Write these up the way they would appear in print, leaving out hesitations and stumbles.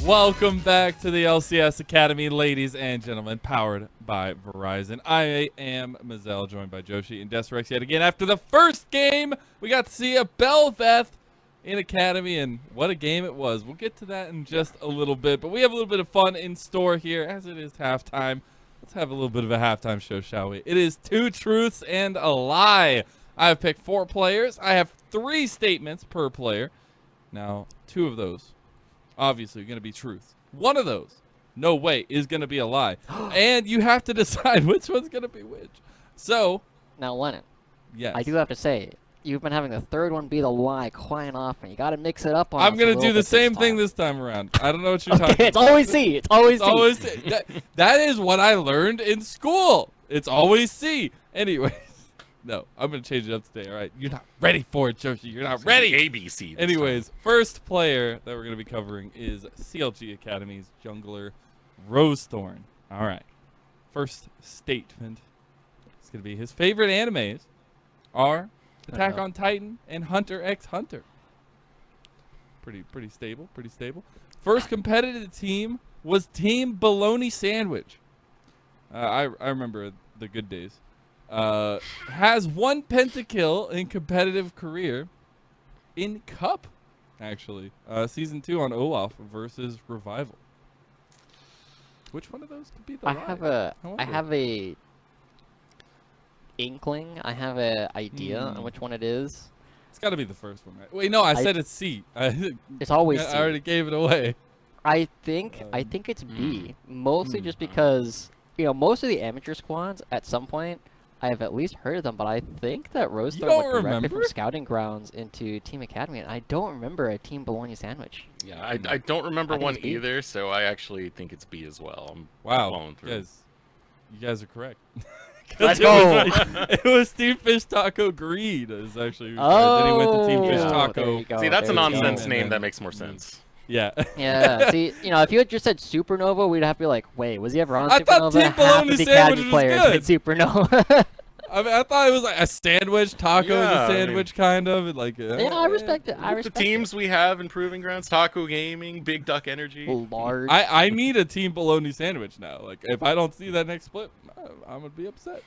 Welcome back to the LCS Academy, ladies and gentlemen, powered by Verizon. I am Mazel, joined by Joshi and Desrex yet again. After the first game, we got to see a Belveth in Academy, and what a game it was. We'll get to that in just a little bit, but we have a little bit of fun in store here as it is halftime. Let's have a little bit of a halftime show, shall we? It is 2 truths and a lie. I have picked 4 players. I have 3 statements per player. Now, 2 of those obviously going to be truths. 1 of those, no way, is going to be a lie. And you have to decide which one's going to be which. So, now, Lennon, yes. I do have to say, you've been having the third one be the lie quite often. You got to mix it up on I'm going to to do the same thing this time around. I don't know what you're talking about. It's always C. It's always C. That is what I learned in school. It's always C. Anyways. No, I'm going to change it up today, all right? You're not ready for it, Joshi. You're not ready. ABC. Anyways, first player that we're going to be covering is CLG Academy's jungler, Rosethorn. All right. First statement. It's going to be his favorite animes are Attack on Titan and Hunter x Hunter. Pretty stable, pretty stable. First competitive team was Team Bologna Sandwich. I remember the good days. Has 1 pentakill in competitive career in Cup, actually. Season 2 on Olaf versus Revival. Which one of those could be the lie? I have a inkling. I have a idea on which one it is. It's got to be the first one, right? Wait, no, I said it's C. It's always C. I already gave it away. I think it's B, mostly just because, you know, most of the amateur squads at some point I have at least heard of them, but I think that Rosethorn went directly from Scouting Grounds into Team Academy, and I don't remember a Team Bologna Sandwich. Yeah, I don't remember one either, so I actually think it's B as well. I'm following through. You guys are correct. Let's go! It was Team Fish Taco Greed. Is actually then he went to Team Fish Taco. See, that's a nonsense name that makes more sense. Yeah. Yeah. See, you know, if you had just said Supernova, we'd have to be like, wait, was he ever on Supernova? I thought Team Bologna Sandwich was good. Supernova. I mean, I thought it was like a sandwich. Taco is a sandwich, kind of. Like, yeah, I respect it. I respect the teams we have in Proving Grounds, Taco Gaming, Big Duck Energy. Large. I need a Team Bologna Sandwich now. Like, if I don't see that next split, I'm going to be upset.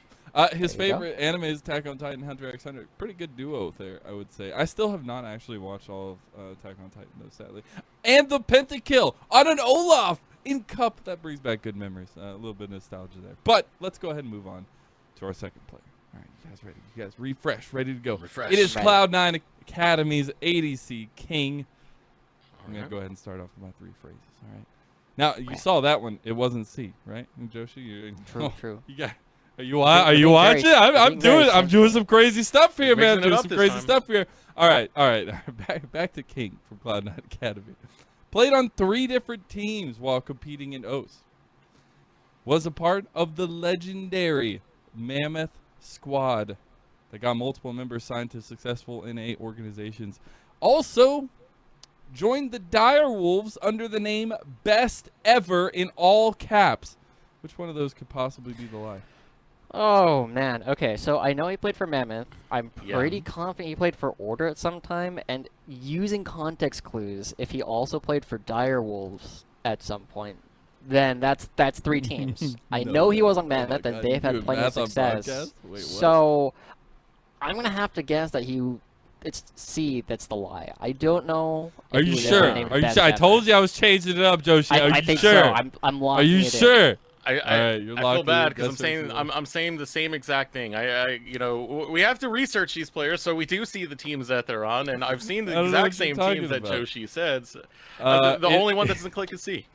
His favorite anime is Attack on Titan, Hunter x Hunter. Pretty good duo there, I would say. I still have not actually watched all of Attack on Titan, though, sadly. And the pentakill on an Olaf in Cup. That brings back good memories. A little bit of nostalgia there. But let's go ahead and move on to our second player. All right, you guys ready? You guys refresh, ready to go. Refresh. It is Cloud9 Academy's ADC King. I'm going to go ahead and start off with my 3 phrases, all right? Now, you saw that one. It wasn't C, right? And Joshi, True. You got... Are you watching? I'm doing some crazy stuff here, man. Doing some crazy stuff here. All right. Back to King from Cloud9 Academy. Played on 3 different teams while competing in OS. Was a part of the legendary Mammoth Squad that got multiple members signed to successful NA organizations. Also joined the Dire Wolves under the name Best Ever in all caps. Which one of those could possibly be the lie? Oh, man. Okay, so I know he played for Mammoth. I'm pretty confident he played for Order at some time, and using context clues, if he also played for Dire Wolves at some point, then that's 3 teams. I know he was on Mammoth, and they've had plenty of success. So I'm going to have to guess that it's C that's the lie. I don't know. Are you sure? I told you I was changing it up, Joshi. Are you think sure? So. I'm locking it in. Are you sure? I feel bad because I'm saying the same exact thing. You know, we have to research these players, so we do see the teams that they're on, and I've seen the exact same teams that Joshi said. So, the only one that doesn't click is C.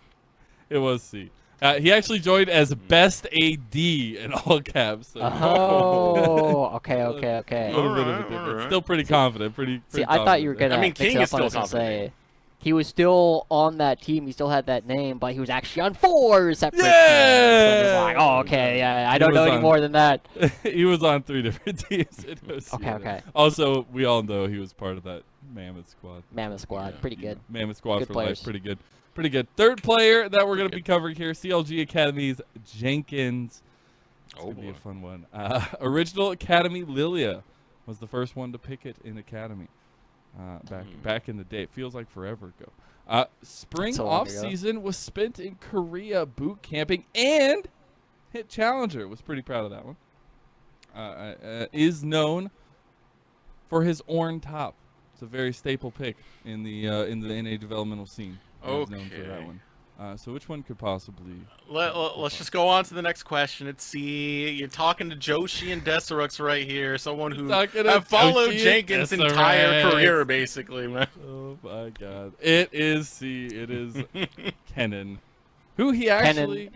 It was C. He actually joined as Best AD in all caps. So. Oh, okay. A little bit of a difference. Still pretty confident. Pretty See, I thought you were gonna. I mean, King is still confident. He was still on that team. He still had that name, but he was actually on 4 separate teams. Yeah! So like, oh, okay, yeah, I don't know any more than that. He was on 3 different teams. Okay. Also, we all know he was part of that Mammoth Squad. Mammoth Squad, pretty good. Mammoth Squad good for players. life, pretty good. Pretty good. Third player that we're going to be covering here, CLG Academy's Jenkins. It's going to be a fun one. Original Academy Lilia was the first one to pick it in Academy. Back in the day. It feels like forever ago. Spring off-season was spent in Korea boot camping and hit Challenger. Was pretty proud of that one. Is known for his Ornn top. It's a very staple pick in the NA developmental scene. Okay. Known for that one. So which one could possibly? Let's just go on to the next question. Let's see. You're talking to Joshi and Desirux right here, somenon who have followed Jenkins' entire career, basically, man. Oh my God! It is Kennen, who he actually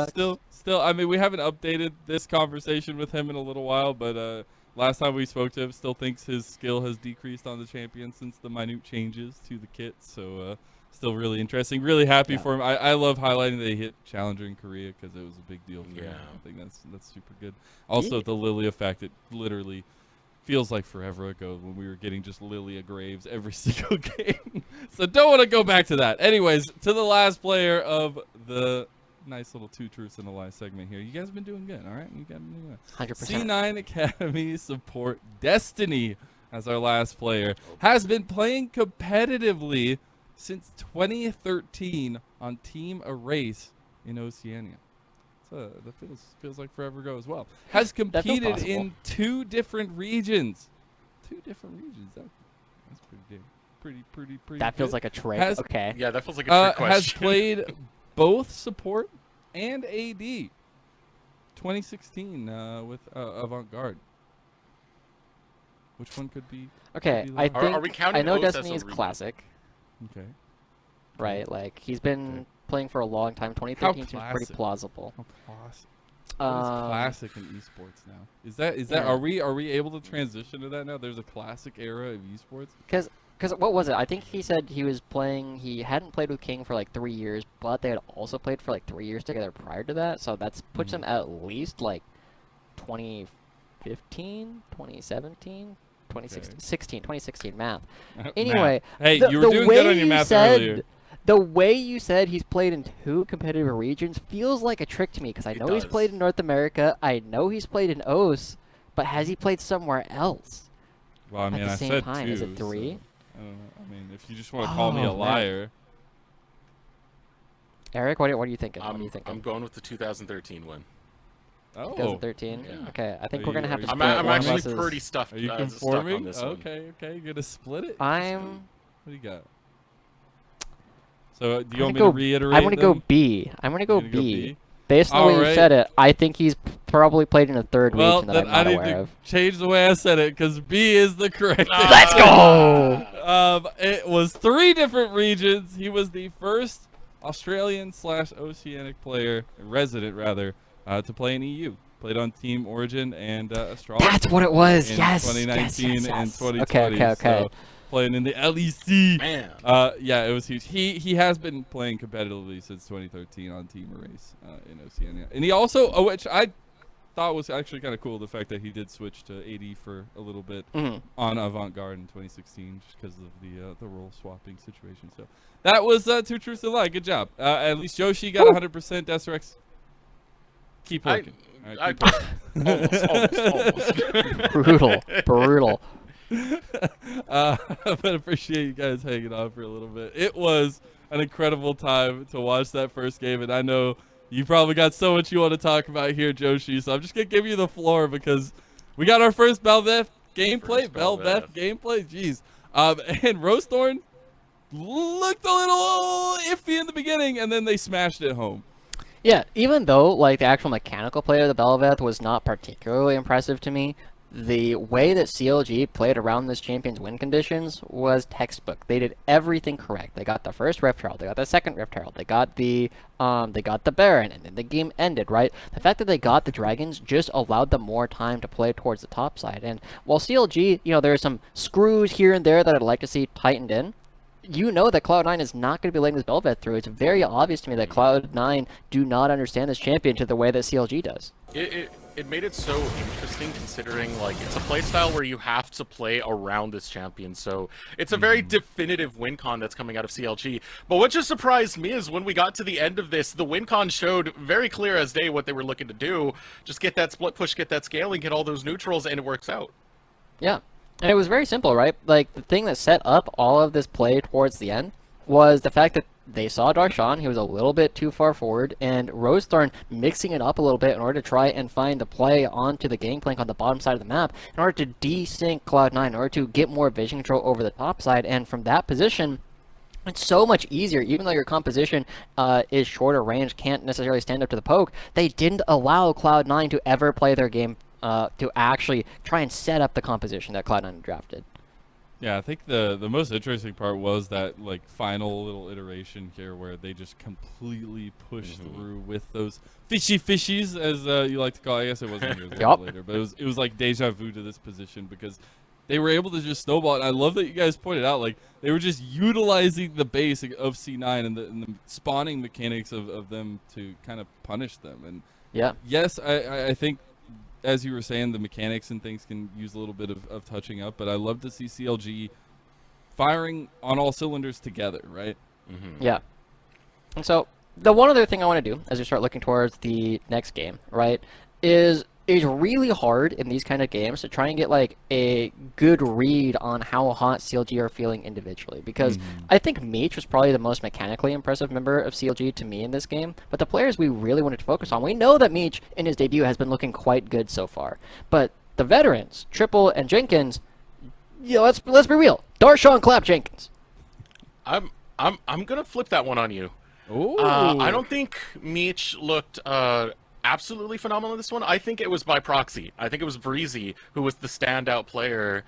still. I mean, we haven't updated this conversation with him in a little while, but last time we spoke to him, still thinks his skill has decreased on the champion since the minute changes to the kit. So. Still really interesting. Really happy for him. I love highlighting that he hit Challenger in Korea because it was a big deal for him. I think that's super good. Also, the Lilia fact, it literally feels like forever ago when we were getting just Lilia Graves every single game. So don't want to go back to that. Anyways, to the last player of the nice little 2 truths and a lie segment here. You guys have been doing good, all right? You got 100%. C9 Academy support Destiny as our last player has been playing competitively since 2013 on Team Erase in Oceania. So that feels like forever ago as well. Has competed in 2 different regions. 2 different regions. That's pretty. That feels like a trick. Okay. Yeah, that feels like a trick question. Has played both support and AD. 2016 with Avant-Garde. Which one could be? Okay, could be I think are we counting I know OS Destiny as is a classic. Okay. Right, like he's been playing for a long time. 2013 seems pretty plausible. How classic. Classic in esports now. Is that are we able to transition to that now? There's a classic era of esports. Because what was it? I think he said he was playing. He hadn't played with King for like 3 years, but they had also played for like 3 years together prior to that. So that's puts him at least like 2015, 2017. 2016 math. Anyway, hey, you were doing good on your math earlier. The way you said he's played in 2 competitive regions feels like a trick to me because I know he's played in North America. I know he's played in OS, but has he played somewhere else? Well, I mean, at the I same said time? 2. Is it 3? So, I don't know. I mean, if you just want to call me a liar. Eric, what are you thinking? I'm going with the 2013 win. Oh. 2013? Yeah. Okay, I think we're going to have to split I'm one actually versus... pretty stuffed. Are you conforming? On this okay. You're going to split it? I'm... What do you got? So, do you want me to reiterate? I'm going to go B. I'm going to go B. Based on the way you said it, I think he's probably played in a 3rd region that I'm not aware of. Change the way I said it because B is the correct answer. Let's go! It was 3 different regions. He was the first Australian/Oceanic player, resident rather, to play in EU. Played on Team Origin and Astrology. That's what it was. In yes. 2019 and 2020. Okay. So playing in the LEC. Man. Yeah, it was huge. He has been playing competitively since 2013 on Team Erase in Oceania. And he also, which I thought was actually kind of cool, the fact that he did switch to AD for a little bit on Avant-Garde in 2016 just because of the role swapping situation. So that was 2 truths and a lie. Good job. At least Yoshi got 100%. Desirux, keep working. Almost. Brutal. But appreciate you guys hanging on for a little bit. It was an incredible time to watch that first game, and I know you probably got so much you want to talk about here, Joshi, so I'm just going to give you the floor because we got our first Bel'Veth gameplay. Jeez. And Rosethorn looked a little iffy in the beginning, and then they smashed it home. Yeah, even though like the actual mechanical play of the Bel'Veth was not particularly impressive to me, the way that CLG played around this champion's win conditions was textbook. They did everything correct. They got the first Rift Herald, they got the second Rift Herald, they got the Baron, and then the game ended, right? The fact that they got the Dragons just allowed them more time to play towards the top side. And while CLG, there are some screws here and there that I'd like to see tightened in, you know that Cloud9 is not going to be letting this Bel'Veth through. It's very obvious to me that Cloud9 do not understand this champion to the way that CLG does. It made it so interesting considering, like, it's a playstyle where you have to play around this champion, so it's a very definitive win con that's coming out of CLG. But what just surprised me is when we got to the end of this, the win con showed very clear as day what they were looking to do. Just get that split push, get that scaling, get all those neutrals, and it works out. Yeah. And it was very simple, right? Like, the thing that set up all of this play towards the end was the fact that they saw Darshan, he was a little bit too far forward, and Rosethorn mixing it up a little bit in order to try and find the play onto the gangplank on the bottom side of the map in order to desync Cloud9, in order to get more vision control over the top side, and from that position, it's so much easier, even though your composition is shorter range, can't necessarily stand up to the poke. They didn't allow Cloud9 to ever play their game to actually try and set up the composition that Cloud9 drafted. Yeah, I think the most interesting part was that like final little iteration here where they just completely pushed through with those fishies, as you like to call it. I guess it wasn't years later, but it was like deja vu to this position because they were able to just snowball. And I love that you guys pointed out, like, they were just utilizing the base of C9 and the spawning mechanics of them to kind of punish them. And yeah, yes, I think, as you were saying, the mechanics and things can use a little bit of touching up, but I love to see CLG firing on all cylinders together, right? Yeah. And so the one other thing I want to do as we start looking towards the next game, right, is it's really hard in these kind of games to try and get like a good read on how hot CLG are feeling individually, because I think Meech was probably the most mechanically impressive member of CLG to me in this game, but the players we really wanted to focus on, we know that Meech in his debut has been looking quite good so far, but the veterans, Triple and Jenkins, yeah, let's be real, Darshan Clap Jenkins. I'm gonna flip that one on you. Ooh. I don't think Meech looked absolutely phenomenal in this one. I think it was by proxy. I think it was Breezy who was the standout player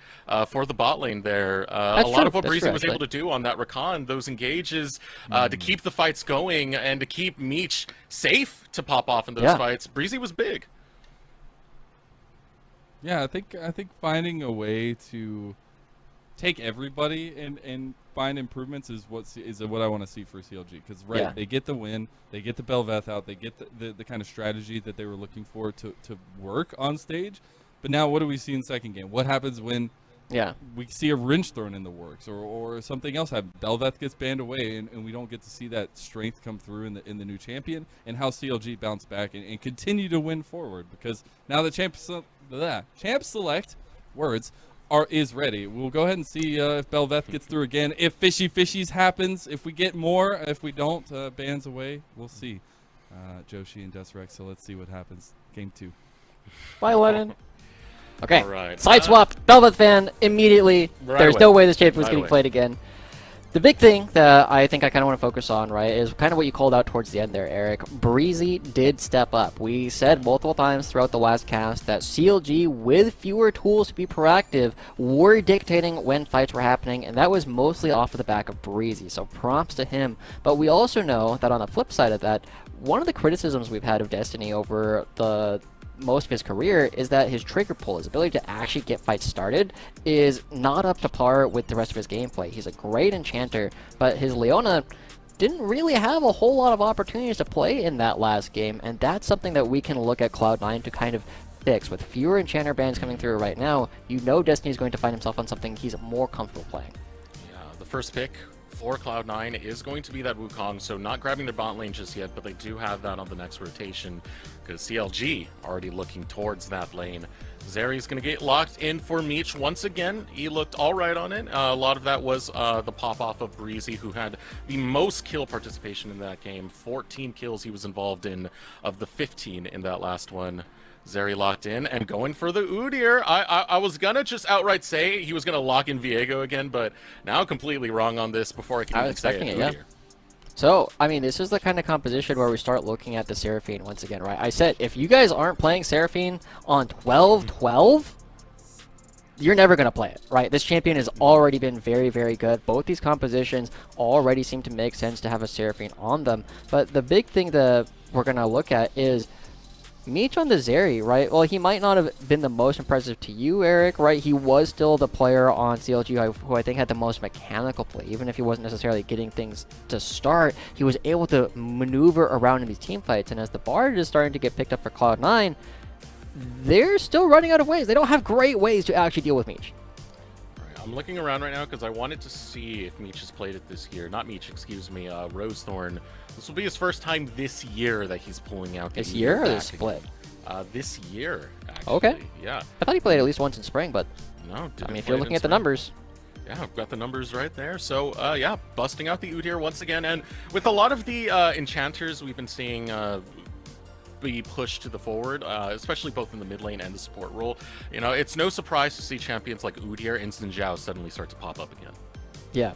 for the bot lane there. A lot of what Breezy was able to do on that recon, those engages, to keep the fights going and to keep Meech safe to pop off in those fights, Breezy was big. Yeah, I think finding a way to take everybody and find improvements is what I want to see for CLG, because they get the win, they get the Bel'Veth out, they get the kind of strategy that they were looking for to work on stage. But now what do we see in the second game? What happens when we see a wrench thrown in the works or something else happens? Bel'Veth gets banned away and we don't get to see that strength come through in the new champion, and how CLG bounce back and continue to win forward, because now the champ select is ready. We'll go ahead and see if Bel'Veth gets through again. If fishies happens, if we get more, if we don't, bans away. We'll see. Joshi and Desrex, so let's see what happens. Game 2. Bye, Lennon. Okay, right. side swap, Bel'Veth fan, immediately. There's no way this champion was getting played again. The big thing that I think I kind of want to focus on, right, is kind of what you called out towards the end there, Eric. Breezy did step up. We said multiple times throughout the last cast that CLG, with fewer tools to be proactive, were dictating when fights were happening, and that was mostly off of the back of Breezy, so props to him. But we also know that on the flip side of that, one of the criticisms we've had of Destiny over the most of his career is that his trigger pull, his ability to actually get fights started, is not up to par with the rest of his gameplay. He's a great enchanter, but his Leona didn't really have a whole lot of opportunities to play in that last game, and that's something that we can look at Cloud9 to kind of fix. With fewer enchanter bans coming through right now, you know Destiny is going to find himself on something he's more comfortable playing. Yeah, the first pick for Cloud9 is going to be that Wukong, so not grabbing their bot lane just yet, but they do have that on the next rotation, because CLG already looking towards that lane. Zeri's going to get locked in for Meech once again. He looked all right on it. A lot of that was the pop-off of Breezy, who had the most kill participation in that game. 14 kills he was involved in of the 15 in that last one. Zeri locked in and going for the Udyr. I was gonna just outright say he was gonna lock in Viego again, but now I'm completely wrong on this before I can even say it. Yeah. So, I mean, this is the kind of composition where we start looking at the Seraphine once again, right? I said, if you guys aren't playing Seraphine on 12-12, you're never going to play it, right? This champion has already been very, very good. Both these compositions already seem to make sense to have a Seraphine on them. But the big thing that we're going to look at is Meech on the Zeri, right? Well, he might not have been the most impressive to you, Eric, right? He was still the player on CLG who I think had the most mechanical play. Even if he wasn't necessarily getting things to start, he was able to maneuver around in these team fights. And as the Bard is starting to get picked up for Cloud9, they're still running out of ways. They don't have great ways to actually deal with Meech. I'm looking around right now because I wanted to see if Meech has played it this year. Not Meech, excuse me, Rosethorn. This will be his first time this year that he's pulling out. This year or the split? This year, actually. Okay. Yeah. I thought he played at least once in spring, but no. I mean, if you're looking at the numbers. Yeah, I've got the numbers right there. So, yeah, busting out the Udyr once again. And with a lot of the enchanters we've been seeing be pushed to the forward, especially both in the mid lane and the support role, you know, it's no surprise to see champions like Udyr and Xin Zhao suddenly start to pop up again. Yeah.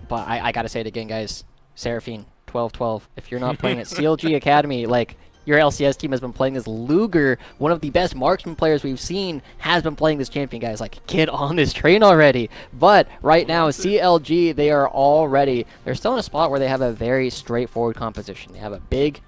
But I gotta say it again, guys. Seraphine, 12-12. If you're not playing at CLG Academy, like, your LCS team has been playing this. Luger, one of the best marksman players we've seen, has been playing this champion, guys. Like, get on this train already. But right now, CLG, they are all ready. They're still in a spot where they have a very straightforward composition. They have a big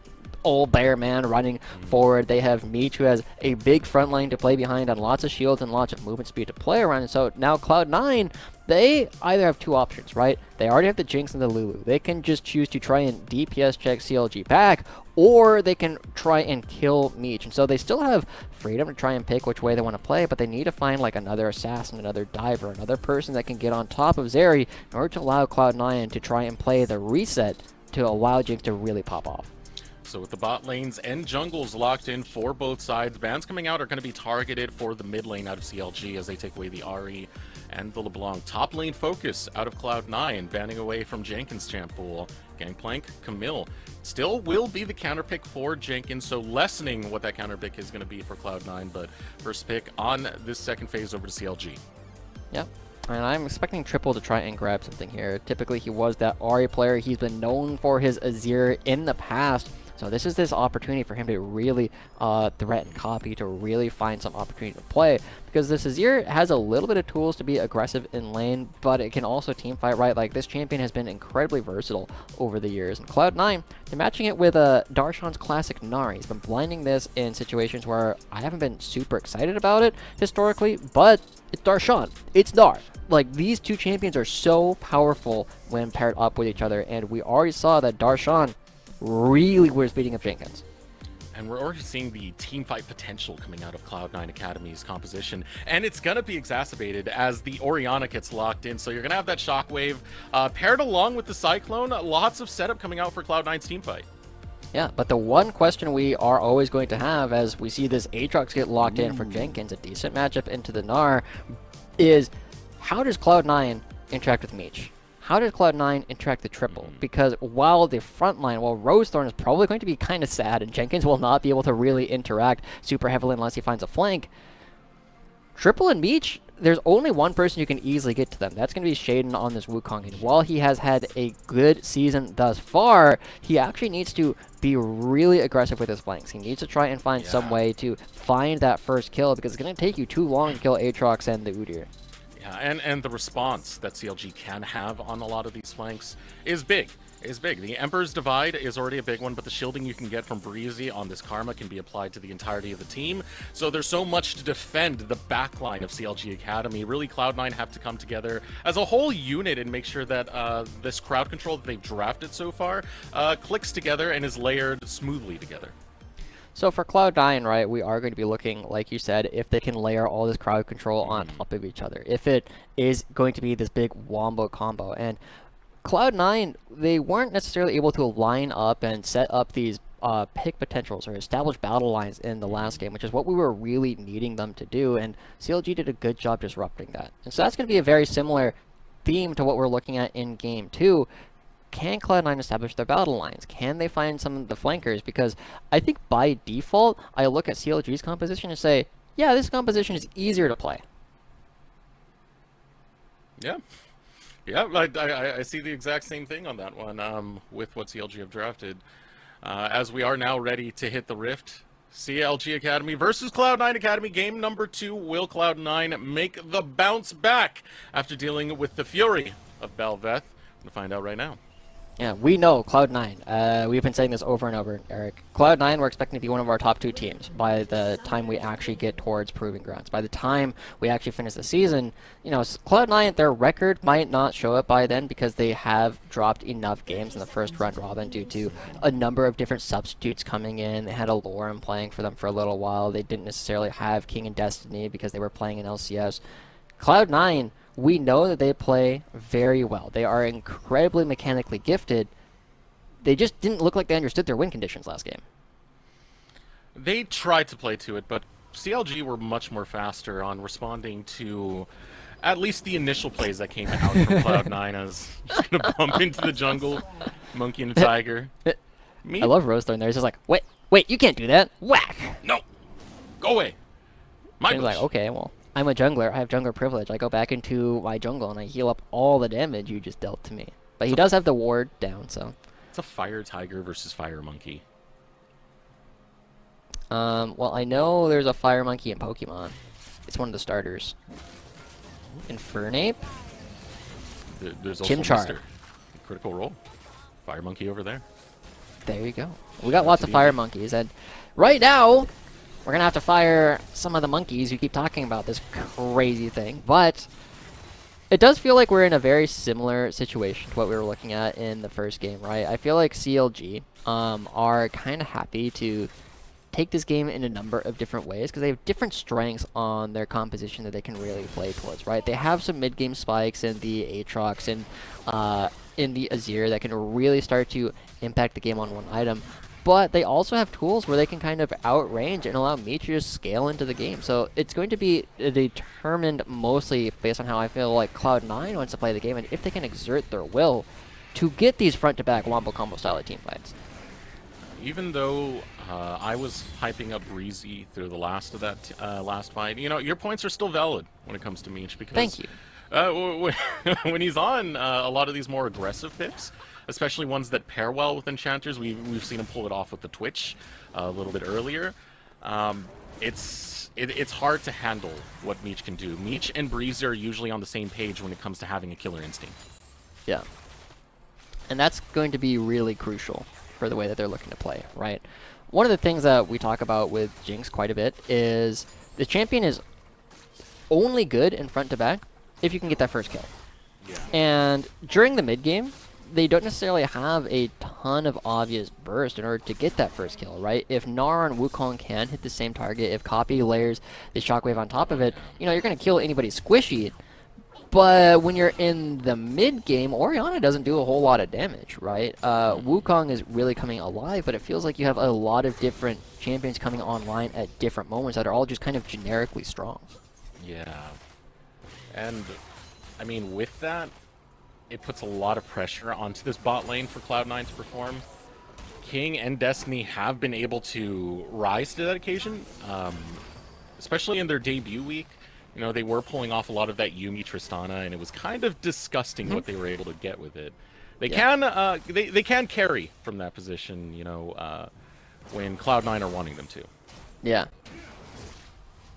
old bear man running forward. They have Meech, who has a big front line to play behind on lots of shields and lots of movement speed to play around. And so now Cloud9, they either have two options, right? They already have the Jinx and the Lulu. They can just choose to try and DPS check CLG back, or they can try and kill Meech. And so they still have freedom to try and pick which way they want to play, but they need to find like another assassin, another diver, another person that can get on top of Zeri in order to allow Cloud9 to try and play the reset to allow Jinx to really pop off. So with the bot lanes and jungles locked in for both sides, bans coming out are going to be targeted for the mid lane out of CLG as they take away the Ahri and the LeBlanc. Top lane focus out of Cloud9, banning away from Jenkins' champ pool. Gangplank, Camille. Still will be the counter pick for Jenkins, so lessening what that counter pick is going to be for Cloud9, but first pick on this second phase over to CLG. Yep. And I'm expecting Triple to try and grab something here. Typically, he was that Ahri player. He's been known for his Azir in the past. So this is this opportunity for him to really threaten copy, to really find some opportunity to play. Because this Azir has a little bit of tools to be aggressive in lane, but it can also team fight, right? Like, this champion has been incredibly versatile over the years. And Cloud9, they're matching it with Darshan's classic Nari. He's been blinding this in situations where I haven't been super excited about it historically, but it's Darshan. It's Dar. Like, these two champions are so powerful when paired up with each other, and we already saw that Darshan really was beating up Jenkins. And we're already seeing the team fight potential coming out of Cloud9 Academy's composition, and it's going to be exacerbated as the Orianna gets locked in. So you're going to have that Shockwave paired along with the Cyclone. Lots of setup coming out for Cloud9's team fight. Yeah, but the one question we are always going to have as we see this Aatrox get locked in for Jenkins, a decent matchup into the Gnar, is how does Cloud9 interact with Meech? How does Cloud9 interact with Triple? Because while the front line, while Rosethorn is probably going to be kind of sad and Jenkins will not be able to really interact super heavily unless he finds a flank, Triple and Meech, there's only one person who can easily get to them. That's going to be Shaden on this Wukong. And while he has had a good season thus far, he actually needs to be really aggressive with his flanks. He needs to try and find some way to find that first kill, because it's going to take you too long to kill Aatrox and the Udyr. Yeah, and the response that CLG can have on a lot of these flanks is big. The Emperor's Divide is already a big one, but the shielding you can get from Breezy on this Karma can be applied to the entirety of the team. So there's so much to defend the backline of CLG Academy. Really, Cloud9 have to come together as a whole unit and make sure that this crowd control that they've drafted so far clicks together and is layered smoothly together. So for Cloud9, right, we are going to be looking, like you said, if they can layer all this crowd control on top of each other. If it is going to be this big wombo combo. And Cloud9, they weren't necessarily able to line up and set up these pick potentials or establish battle lines in the last game, which is what we were really needing them to do. And CLG did a good job disrupting that. And so that's going to be a very similar theme to what we're looking at in Game 2. Can Cloud9 establish their battle lines? Can they find some of the flankers? Because I think by default, I look at CLG's composition and say, yeah, this composition is easier to play. Yeah. Yeah, I see the exact same thing on that one with what CLG have drafted. As we are now ready to hit the Rift, CLG Academy versus Cloud9 Academy. Game number 2. Will Cloud9 make the bounce back after dealing with the fury of Bel'Veth? We'll find out right now. Yeah, we know Cloud9. We've been saying this over and over, Eric. Cloud9, we're expecting to be one of our top 2 teams by the time we actually get towards Proving Grounds. By the time we actually finish the season, you know, Cloud9, their record might not show up by then because they have dropped enough games in the first round robin due to a number of different substitutes coming in. They had a Lauren playing for them for a little while. They didn't necessarily have King and Destiny because they were playing in LCS. Cloud9, we know that they play very well. They are incredibly mechanically gifted. They just didn't look like they understood their win conditions last game. They tried to play to it, but CLG were much more faster on responding to at least the initial plays that came out from Cloud9 as just gonna bump into the jungle, monkey and a tiger. I love Rosethorn there. He's just like, wait, you can't do that. Whack! No! Go away! He's like, okay, well, I'm a jungler. I have jungler privilege. I go back into my jungle and I heal up all the damage you just dealt to me. But he does have the ward down, so. It's a fire tiger versus fire monkey. Well, I know there's a fire monkey in Pokemon. It's one of the starters. Infernape? There's also Chimchar. Mr. Critical Role. Fire monkey over there. There you go. We got lots of fire monkeys, and right now, we're gonna have to fire some of the monkeys who keep talking about this crazy thing. But it does feel like we're in a very similar situation to what we were looking at in the first game, right? I feel like CLG are kind of happy to take this game in a number of different ways because they have different strengths on their composition that they can really play towards, right? They have some mid-game spikes in the Aatrox and in the Azir that can really start to impact the game on one item. But they also have tools where they can kind of outrange and allow me to just scale into the game. So it's going to be determined mostly based on how I feel like Cloud9 wants to play the game and if they can exert their will to get these front-to-back wombo combo style of team fights. Even though I was hyping up Breezy through the last of that last fight, you know, your points are still valid when it comes to Meech because Thank you. When he's on a lot of these more aggressive picks, especially ones that pair well with enchanters, we've seen him pull it off with the Twitch a little bit earlier. It's hard to handle what Meech can do. Meech and Breezy are usually on the same page when it comes to having a killer instinct. Yeah. And that's going to be really crucial for the way that they're looking to play, right? One of the things that we talk about with Jinx quite a bit is the champion is only good in front to back if you can get that first kill. Yeah. And during the mid game, they don't necessarily have a ton of obvious burst in order to get that first kill, right? If Gnar and Wukong can hit the same target, if Copy layers the shockwave on top of it, you know, you're going to kill anybody squishy. But when you're in the mid game, Orianna doesn't do a whole lot of damage, right? Wukong is really coming alive, but it feels like you have a lot of different champions coming online at different moments that are all just kind of generically strong. Yeah. And, I mean, with that, it puts a lot of pressure onto this bot lane for Cloud9 to perform. King and Destiny have been able to rise to that occasion, especially in their debut week. You know, they were pulling off a lot of that Yuumi Tristana, and it was kind of disgusting what they were able to get with it. They can carry from that position, you know, when Cloud9 are wanting them to. Yeah.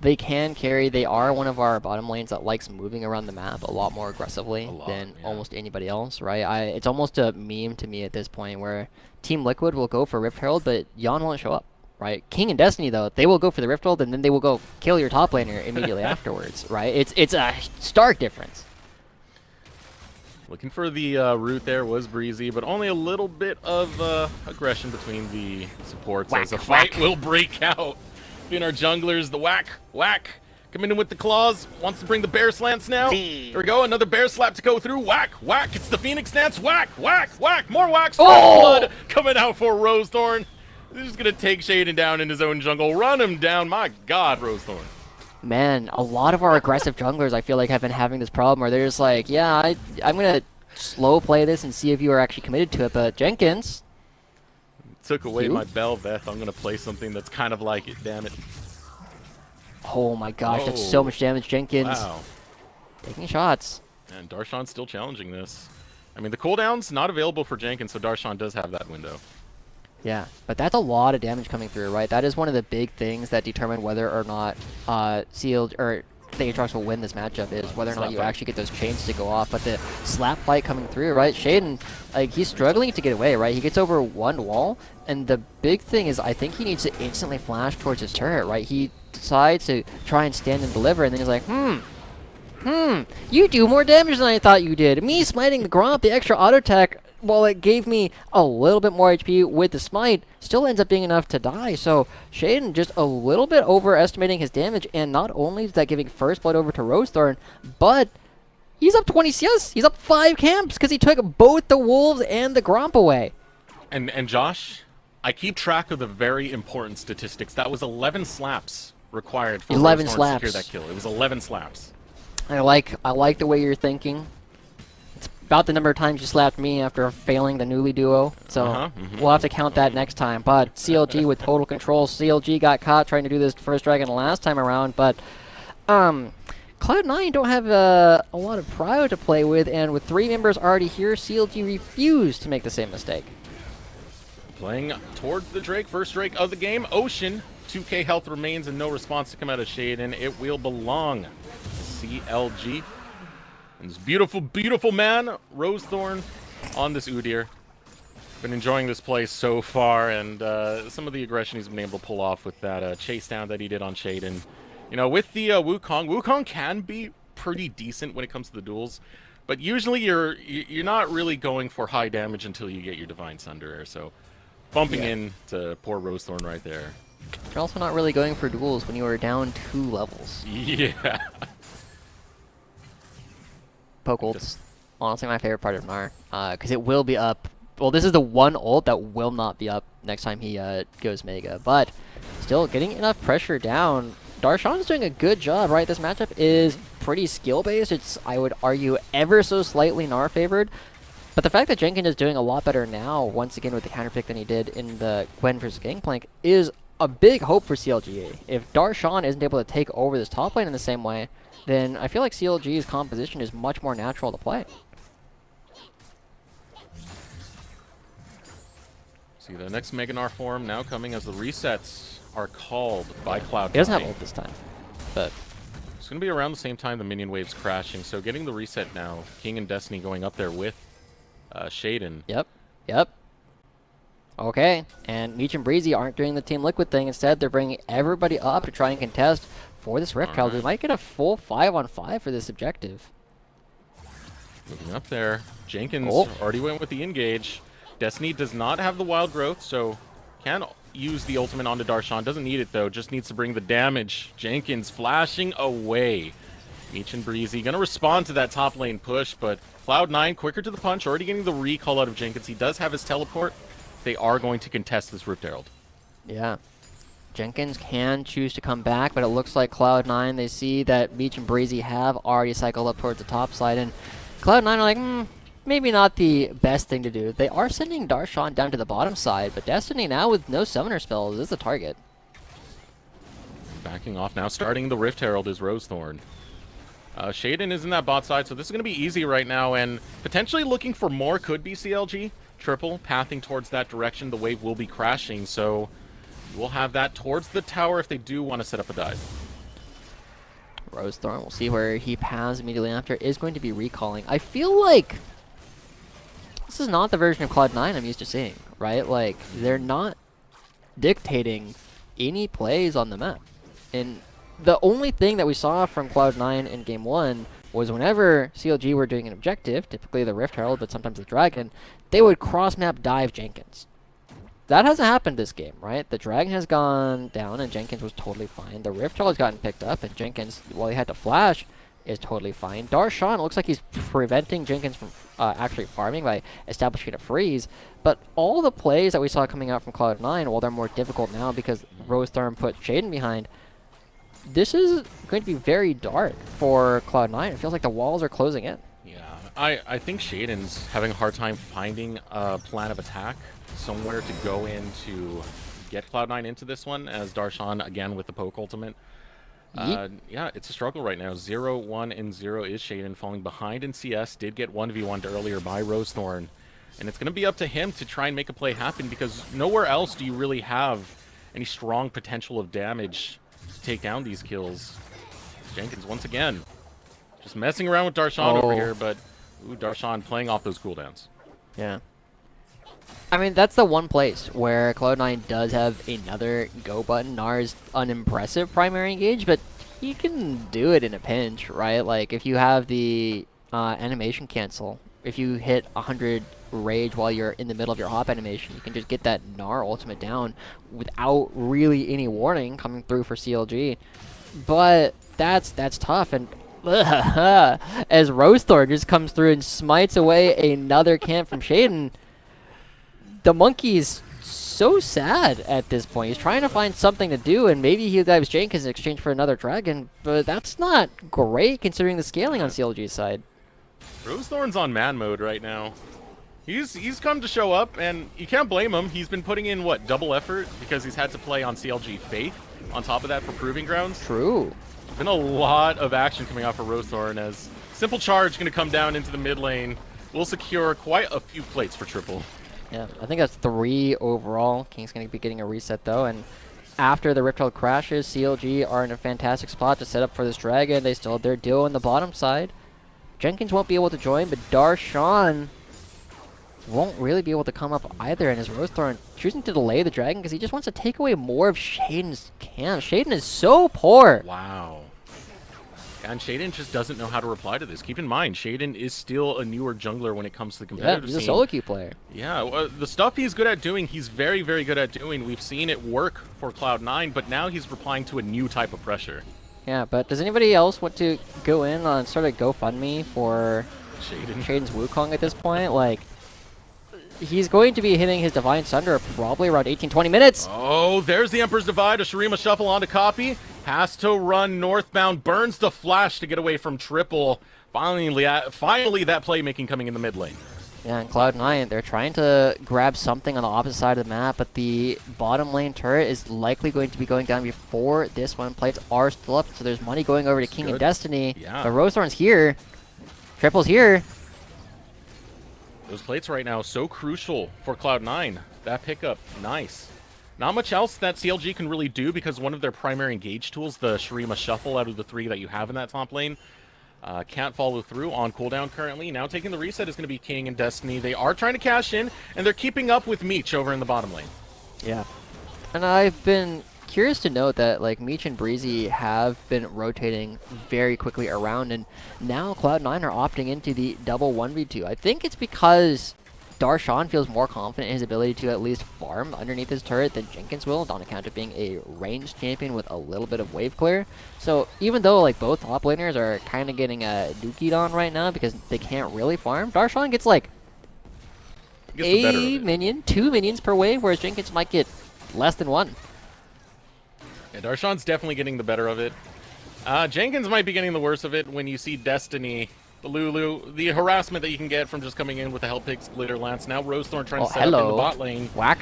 They can carry. They are one of our bottom lanes that likes moving around the map a lot more aggressively than almost anybody else, right? It's almost a meme to me at this point where Team Liquid will go for Rift Herald, but Yon won't show up. Right, King and Destiny though, they will go for the Rift Herald and then they will go kill your top laner immediately afterwards. Right, it's a stark difference. Looking for the root there was Breezy, but only a little bit of aggression between the supports as a fight will break out between our junglers. The whack, coming in with the claws, wants to bring the bear slants now. Here we go, another bear slap to go through. Whack, it's the Phoenix Dance. Whack, more whacks. Blood coming out for Rosethorn. They're just going to take Shaden down in his own jungle. Run him down. My God, Rosethorn. Man, a lot of our aggressive junglers, I feel like, have been having this problem where they're just like, yeah, I'm going to slow play this and see if you are actually committed to it. But Jenkins. Took away my Bel'Veth. I'm going to play something that's kind of like it, damn it. Oh my gosh, that's so much damage, Jenkins. Wow. Taking shots. And Darshan's still challenging this. I mean, the cooldown's not available for Jenkins, so Darshan does have that window. Yeah, but that's a lot of damage coming through, right? That is one of the big things that determine whether or not CLG or the Aatrox will win this matchup is whether or not you actually get those chains to go off. But the slap fight coming through, right? Shaden, like, he's struggling to get away, right? He gets over one wall, and the big thing is I think he needs to instantly flash towards his turret, right? He decides to try and stand and deliver, and then he's like, you do more damage than I thought you did. Me smiting the Gromp, the extra auto attack, while it gave me a little bit more HP with the smite, still ends up being enough to die. So Shaden just a little bit overestimating his damage, and not only is that giving first blood over to Rosethorn, but he's up 20 CS. He's up 5 camps because he took both the Wolves and the Gromp away. And Josh, I keep track of the very important statistics. That was 11 slaps required for 11 Rosethorn slaps to secure that kill. It was 11 slaps. I like the way you're thinking. It's about the number of times you slapped me after failing the newly duo, so we'll have to count that next time. But CLG with total control. CLG got caught trying to do this first dragon last time around, but Cloud9 don't have a lot of prio to play with, and with 3 members already here, CLG refused to make the same mistake. Playing toward the Drake, first Drake of the game, Ocean. 2k health remains and no response to come out of Shaden. It will belong to CLG. And this beautiful, beautiful man, Rosethorn, on this Udyr. Been enjoying this play so far, and some of the aggression he's been able to pull off with that chase down that he did on Shaden. You know, with the Wukong can be pretty decent when it comes to the duels, but usually you're not really going for high damage until you get your Divine Sunder. So bumping into poor Rosethorn right there. You're also not really going for duels when you are down 2 levels. Yeah. Poke ult's honestly my favorite part of Gnar, because it will be up. Well, this is the one ult that will not be up next time he goes Mega, but still getting enough pressure down. Darshan's doing a good job, right? This matchup is pretty skill-based. It's, I would argue, ever so slightly Gnar favored. But the fact that Jenkins is doing a lot better now, once again with the counterpick than he did in the Gwen vs Gangplank, is a big hope for CLGA. If Darshan isn't able to take over this top lane in the same way, then I feel like CLG's composition is much more natural to play. See, the next Mega Gnar form now coming as the resets are called by Cloud9. He doesn't have ult this time, but it's going to be around the same time the minion wave's crashing, so getting the reset now. King and Destiny going up there with Shaden. Yep. Okay, and Meech and Breezy aren't doing the Team Liquid thing. Instead, they're bringing everybody up to try and contest for this Rift Herald. We might get a full 5-on-5 for this objective. Moving up there. Jenkins already went with the engage. Destiny does not have the wild growth, so can use the ultimate onto Darshan. Doesn't need it, though. Just needs to bring the damage. Jenkins flashing away. Meech and Breezy going to respond to that top lane push, but Cloud9 quicker to the punch, already getting the recall out of Jenkins. He does have his teleport. They are going to contest this Rift Herald. Yeah. Jenkins can choose to come back, but it looks like Cloud9, they see that Meech and Breezy have already cycled up towards the top side, and Cloud9 are like, maybe not the best thing to do. They are sending Darshan down to the bottom side, but Destiny now with no summoner spells is the target. Backing off now, starting the Rift Herald is Rosethorn. Shaden is in that bot side, so this is going to be easy right now, and potentially looking for more could be CLG. Triple pathing towards that direction. The wave will be crashing, so we'll have that towards the tower if they do want to set up a dive. Rosethorn, we'll see where he paths immediately after, is going to be recalling. I feel like this is not the version of Cloud9 I'm used to seeing, right? Like, they're not dictating any plays on the map. And the only thing that we saw from Cloud9 in Game 1 was whenever CLG were doing an objective, typically the Rift Herald, but sometimes the Dragon, they would cross-map dive Jenkins. That hasn't happened this game, right? The Dragon has gone down, and Jenkins was totally fine. The Rift Herald has gotten picked up, and Jenkins, while he had to flash, is totally fine. Darshan looks like he's preventing Jenkins from actually farming by establishing a freeze, but all the plays that we saw coming out from Cloud9, while they're more difficult now because Rosethorn put Shaden behind, this is going to be very dark for Cloud9. It feels like the walls are closing in. Yeah, I think Shaden's having a hard time finding a plan of attack, somewhere to go in to get Cloud9 into this one, as Darshan, again, with the poke ultimate. Yeah, it's a struggle right now. 0, 1, and 0 is Shaden falling behind in CS. Did get 1v1'd earlier by Rosethorn. And it's going to be up to him to try and make a play happen, because nowhere else do you really have any strong potential of damage to take down these kills. Jenkins, once again, just messing around with Darshan over here, but Darshan playing off those cooldowns. Yeah. I mean, that's the one place where Cloud9 does have another go button. Gnar's unimpressive primary engage, but he can do it in a pinch, right? Like, if you have the animation cancel, if you hit 100 rage while you're in the middle of your hop animation, you can just get that Gnar ultimate down without really any warning coming through for CLG. But that's tough, and as Rosethorn just comes through and smites away another camp from Shaden, the monkey's so sad at this point. He's trying to find something to do, and maybe he dives Jenkins in exchange for another dragon, but that's not great considering the scaling on CLG's side. Rosethorn's on man mode right now. He's come to show up, and you can't blame him. He's been putting in, what, double effort because he's had to play on CLG Faith on top of that for Proving Grounds. True. Been a lot of action coming out for Rosethorn as Simple Charge going to come down into the mid lane. Will secure quite a few plates for Triple. Yeah, I think that's 3 overall. King's going to be getting a reset, though, and after the Rift Herald crashes, CLG are in a fantastic spot to set up for this dragon. They still have their duo on the bottom side. Jenkins won't be able to join, but Darshan won't really be able to come up either, and as Rosethorn choosing to delay the dragon because he just wants to take away more of Shaden's camp. Shaden is so poor. Wow. And Shaden just doesn't know how to reply to this. Keep in mind, Shaden is still a newer jungler when it comes to the competitive scene. He's a solo queue player. Yeah, the stuff he's good at doing, he's very, very good at doing. We've seen it work for Cloud9, but now he's replying to a new type of pressure. Yeah, but does anybody else want to go in on sort of GoFundMe for Shaden's Wukong at this point? Like, he's going to be hitting his Divine Sunder probably around 18-20 minutes. Oh, there's the Emperor's Divide. A Shurima Shuffle onto Copy. Has to run northbound. Burns the flash to get away from Triple. Finally that playmaking coming in the mid lane. Yeah, and Cloud9, they're trying to grab something on the opposite side of the map, but the bottom lane turret is likely going to be going down before this one. Plates are still up, so there's money going over to King and Destiny. Yeah. But Rosethorn's here. Triple's here. Those plates right now so crucial for Cloud9. That pickup, nice. Not much else that CLG can really do because one of their primary engage tools, the Shurima Shuffle out of the 3 that you have in that top lane, can't follow through on cooldown currently. Now taking the reset is going to be King and Destiny. They are trying to cash in, and they're keeping up with Meech over in the bottom lane. Yeah. And I've been curious to note that like Meech and Breezy have been rotating very quickly around, and now Cloud9 are opting into the double 1v2. I think it's because Darshan feels more confident in his ability to at least farm underneath his turret than Jenkins will, on account of being a ranged champion with a little bit of wave clear. So even though like both top laners are kind of getting dookied on right now because they can't really farm, Darshan gets like a minion, 2 minions per wave, whereas Jenkins might get less than 1. Yeah, Darshan's definitely getting the better of it. Jenkins might be getting the worst of it when you see Destiny, the Lulu, the harassment that you can get from just coming in with the Hellpig Splitter Lance. Now Rosethorn trying to set up in the bot lane. Whack.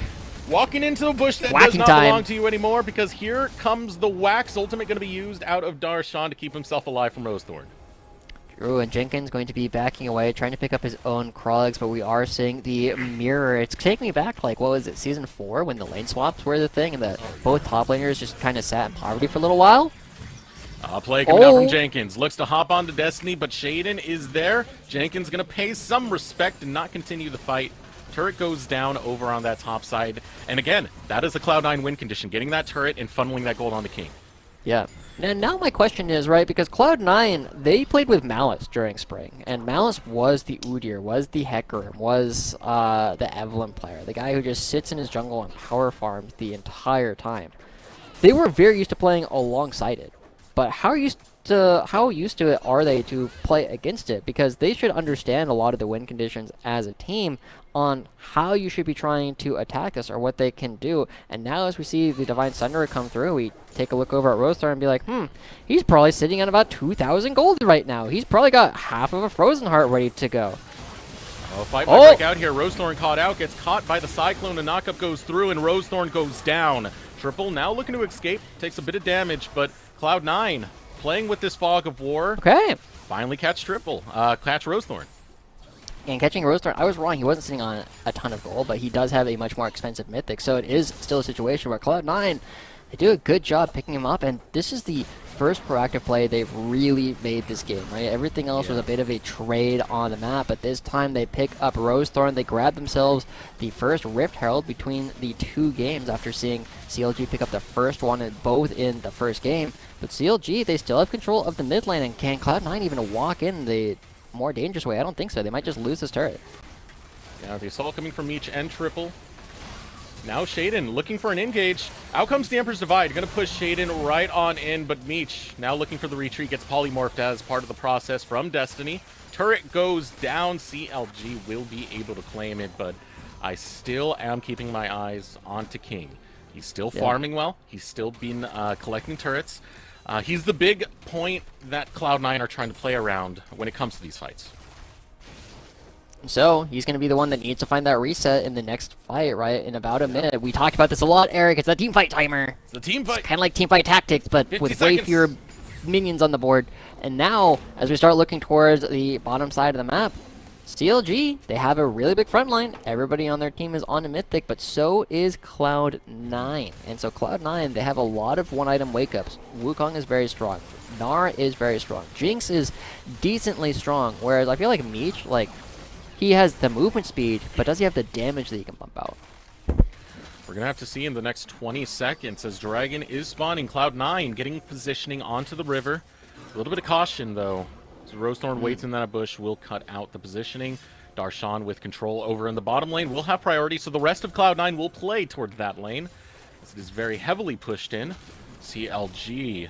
Walking into a bush that does not belong to you anymore, because here comes the Wax ultimate going to be used out of Darshan to keep himself alive from Rosethorn. True, and Jenkins going to be backing away, trying to pick up his own Krog's, but we are seeing the mirror. It's taking me back to, like, what was it, Season 4, when the lane swaps were the thing, and the both top laners just kind of sat in poverty for a little while? Play coming out from Jenkins. Looks to hop onto Destiny, but Shaden is there. Jenkins going to pay some respect and not continue the fight. Turret goes down over on that top side. And again, that is a Cloud9 win condition, getting that turret and funneling that gold on the King. Yeah. And now my question is, right, because Cloud9, they played with Malice during Spring, and Malice was the Udyr, was the Hecarim, was the Evelynn player, the guy who just sits in his jungle and power farms the entire time. They were very used to playing alongside it, but how used to it are they to play against it? Because they should understand a lot of the win conditions as a team on how you should be trying to attack this or what they can do. And now as we see the Divine Sunder come through, we take a look over at Rosethorn and be like, he's probably sitting at about 2,000 gold right now. He's probably got half of a Frozen Heart ready to go. Fight might break out here. Rosethorn caught out, gets caught by the Cyclone. The knockup goes through and Rosethorn goes down. Triple now looking to escape, takes a bit of damage, but Cloud9 playing with this fog of war. Okay. Finally catch Triple, catch Rosethorn. And catching Rosethorn, I was wrong. He wasn't sitting on a ton of gold, but he does have a much more expensive mythic. So it is still a situation where Cloud9, they do a good job picking him up. And this is the first proactive play they've really made this game, right? Everything else was a bit of a trade on the map, but this time they pick up Rosethorn. They grab themselves the first Rift Herald between the 2 games after seeing CLG pick up the first one both in the first game. But CLG, they still have control of the mid lane, and can Cloud9 even walk in the more dangerous way? I don't think so. They might just lose this turret. Yeah, the assault coming from Meech and Triple. Now Shaden looking for an engage. Out comes the Emperor's Divide. Going to push Shaden right on in, but Meech now looking for the retreat. Gets polymorphed as part of the process from Destiny. Turret goes down. CLG will be able to claim it, but I still am keeping my eyes onto King. He's still farming well. He's still been collecting turrets. He's the big point that Cloud9 are trying to play around when it comes to these fights. So, he's going to be the one that needs to find that reset in the next fight, right? In about a minute. We talked about this a lot, Eric. It's the team fight timer. It's the team fight. Kind of like team fight tactics, but with way fewer minions on the board. And now, as we start looking towards the bottom side of the map, CLG, they have a really big front line. Everybody on their team is on a Mythic, but so is Cloud9. And so Cloud9, they have a lot of one-item wake-ups. Wukong is very strong. Gnar is very strong. Jinx is decently strong, whereas I feel like Meech, like, he has the movement speed, but does he have the damage that he can bump out? We're going to have to see in the next 20 seconds as Dragon is spawning. Cloud9 getting positioning onto the river. A little bit of caution, though. So Rosethorn waits in that bush, will cut out the positioning. Darshan with control over in the bottom lane will have priority, so the rest of Cloud9 will play towards that lane. As it is very heavily pushed in. CLG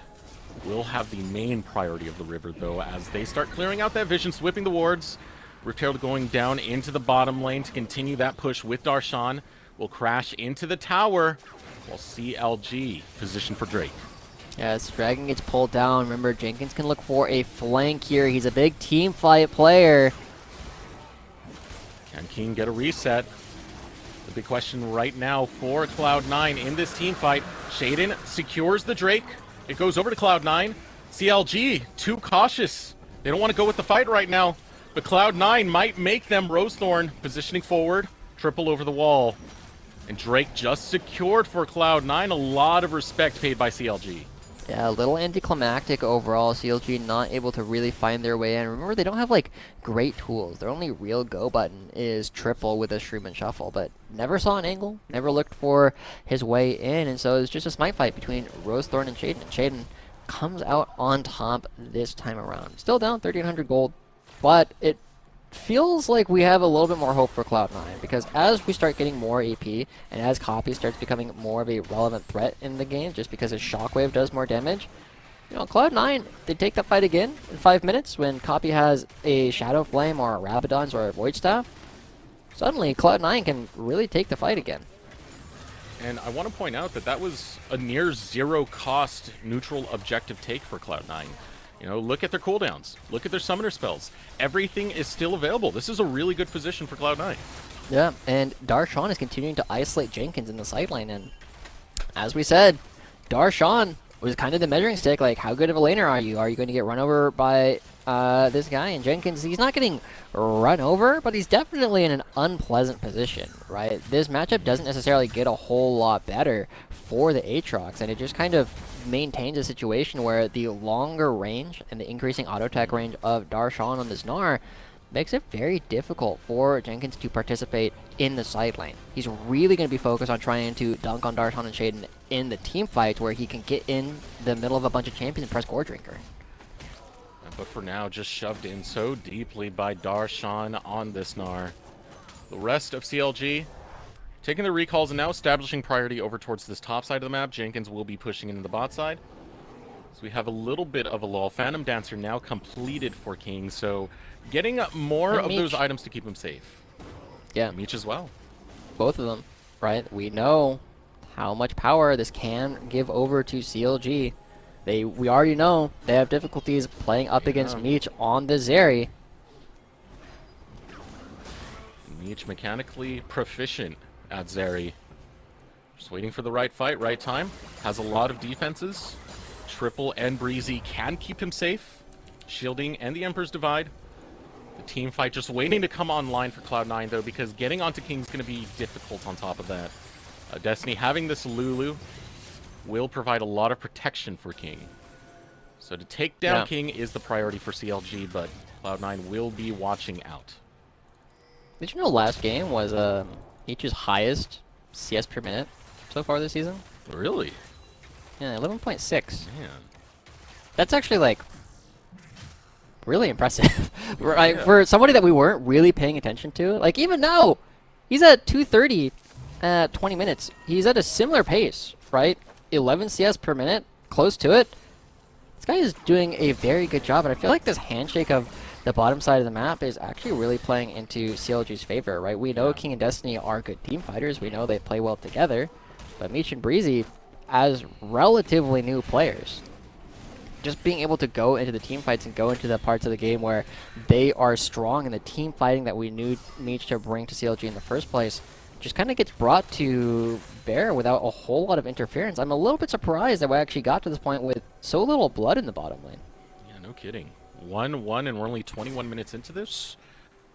will have the main priority of the river, though, as they start clearing out that vision, sweeping the wards. Riptail going down into the bottom lane to continue that push with Darshan. Will crash into the tower, while CLG position for Drake. Yes, Dragon gets pulled down. Remember, Jenkins can look for a flank here. He's a big team fight player. Can King get a reset? The big question right now for Cloud9 in this team fight. Shaden secures the Drake. It goes over to Cloud9. CLG, too cautious. They don't want to go with the fight right now. But Cloud9 might make them. Rosethorn positioning forward. Triple over the wall. And Drake just secured for Cloud9. A lot of respect paid by CLG. Yeah, a little anticlimactic overall. CLG not able to really find their way in. Remember, they don't have, like, great tools. Their only real go button is triple with a Shroom and Shuffle. But never saw an angle. Never looked for his way in. And so it's just a smite fight between Rosethorn and Shaden. And Shaden comes out on top this time around. Still down 1,300 gold. But it feels like we have a little bit more hope for Cloud9, because as we start getting more AP, and as Copy starts becoming more of a relevant threat in the game, just because his Shockwave does more damage, you know, Cloud9, they take that fight again in 5 minutes when Copy has a Shadow Flame or a Rabadon's or a Void Staff. Suddenly, Cloud9 can really take the fight again. And I want to point out that that was a near zero cost neutral objective take for Cloud9. You know, look at their cooldowns. Look at their summoner spells. Everything is still available. This is a really good position for Cloud9. Yeah, and Darshan is continuing to isolate Jenkins in the sideline. And as we said, Darshan was kind of the measuring stick. Like, how good of a laner are you? Are you going to get run over by this guy? And Jenkins, he's not getting run over, but he's definitely in an unpleasant position, right? This matchup doesn't necessarily get a whole lot better for the Aatrox, and it just kind of maintains a situation where the longer range and the increasing auto attack range of Darshan on this Gnar makes it very difficult for Jenkins to participate in the side lane. He's really going to be focused on trying to dunk on Darshan and Shaden in the team fights where he can get in the middle of a bunch of champions and press Gore Drinker. But for now, just shoved in so deeply by Darshan on this Gnar. The rest of CLG taking the recalls and now establishing priority over towards this top side of the map. Jenkins will be pushing into the bot side. So we have a little bit of a lull. Phantom Dancer now completed for King, so getting more of those items to keep him safe. Yeah. Meech as well. Both of them, right? We know how much power this can give over to CLG. We already know they have difficulties playing up against Meech on the Zeri. Meech mechanically proficient at Zeri. Just waiting for the right fight, right time. Has a lot of defenses. Triple and Breezy can keep him safe. Shielding and the Emperor's Divide. The team fight just waiting to come online for Cloud9, though, because getting onto King's going to be difficult on top of that. Destiny having this Lulu will provide a lot of protection for King. So to take down King is the priority for CLG, but Cloud9 will be watching out. Did you know last game was Meech's highest CS per minute so far this season? Really? Yeah, 11.6. Man. That's actually, like, really impressive. Right? For somebody that we weren't really paying attention to. Like, even now, he's at 230 at 20 minutes. He's at a similar pace, right? 11 CS per minute, close to it. This guy is doing a very good job, and I feel like this handshake of the bottom side of the map is actually really playing into CLG's favor, right? We know King and Destiny are good team fighters. We know they play well together. But Meech and Breezy, as relatively new players, just being able to go into the team fights and go into the parts of the game where they are strong in the team fighting that we knew Meech to bring to CLG in the first place, just kind of gets brought to bear without a whole lot of interference. I'm a little bit surprised that we actually got to this point with so little blood in the bottom lane. Yeah, no kidding. 1-1, and we're only 21 minutes into this.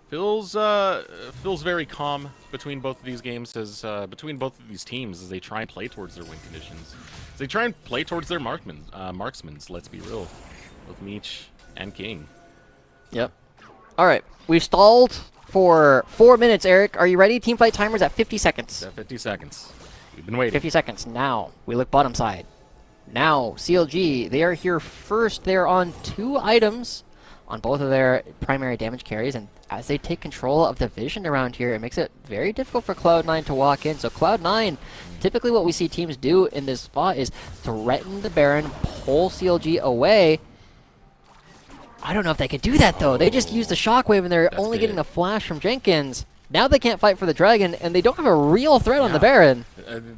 Feels very calm between both of these games, as between both of these teams, as they try and play towards their win conditions. As they try and play towards their marksmans. Let's be real, with Meech and King. Yep. All right, we've stalled for 4 minutes. Eric, are you ready? Teamfight timer's at 50 seconds. At 50 seconds. We've been waiting. 50 seconds. Now we look bottom side. Now CLG, they are here first. They're on 2 items on both of their primary damage carries, and as they take control of the vision around here, it makes it very difficult for Cloud9 to walk in. So Cloud9, typically what we see teams do in this spot is threaten the Baron, pull CLG away. I don't know if they could do that though. They just used the shockwave and they're only getting a flash from Jenkins. Now they can't fight for the Dragon, and they don't have a real threat on the Baron.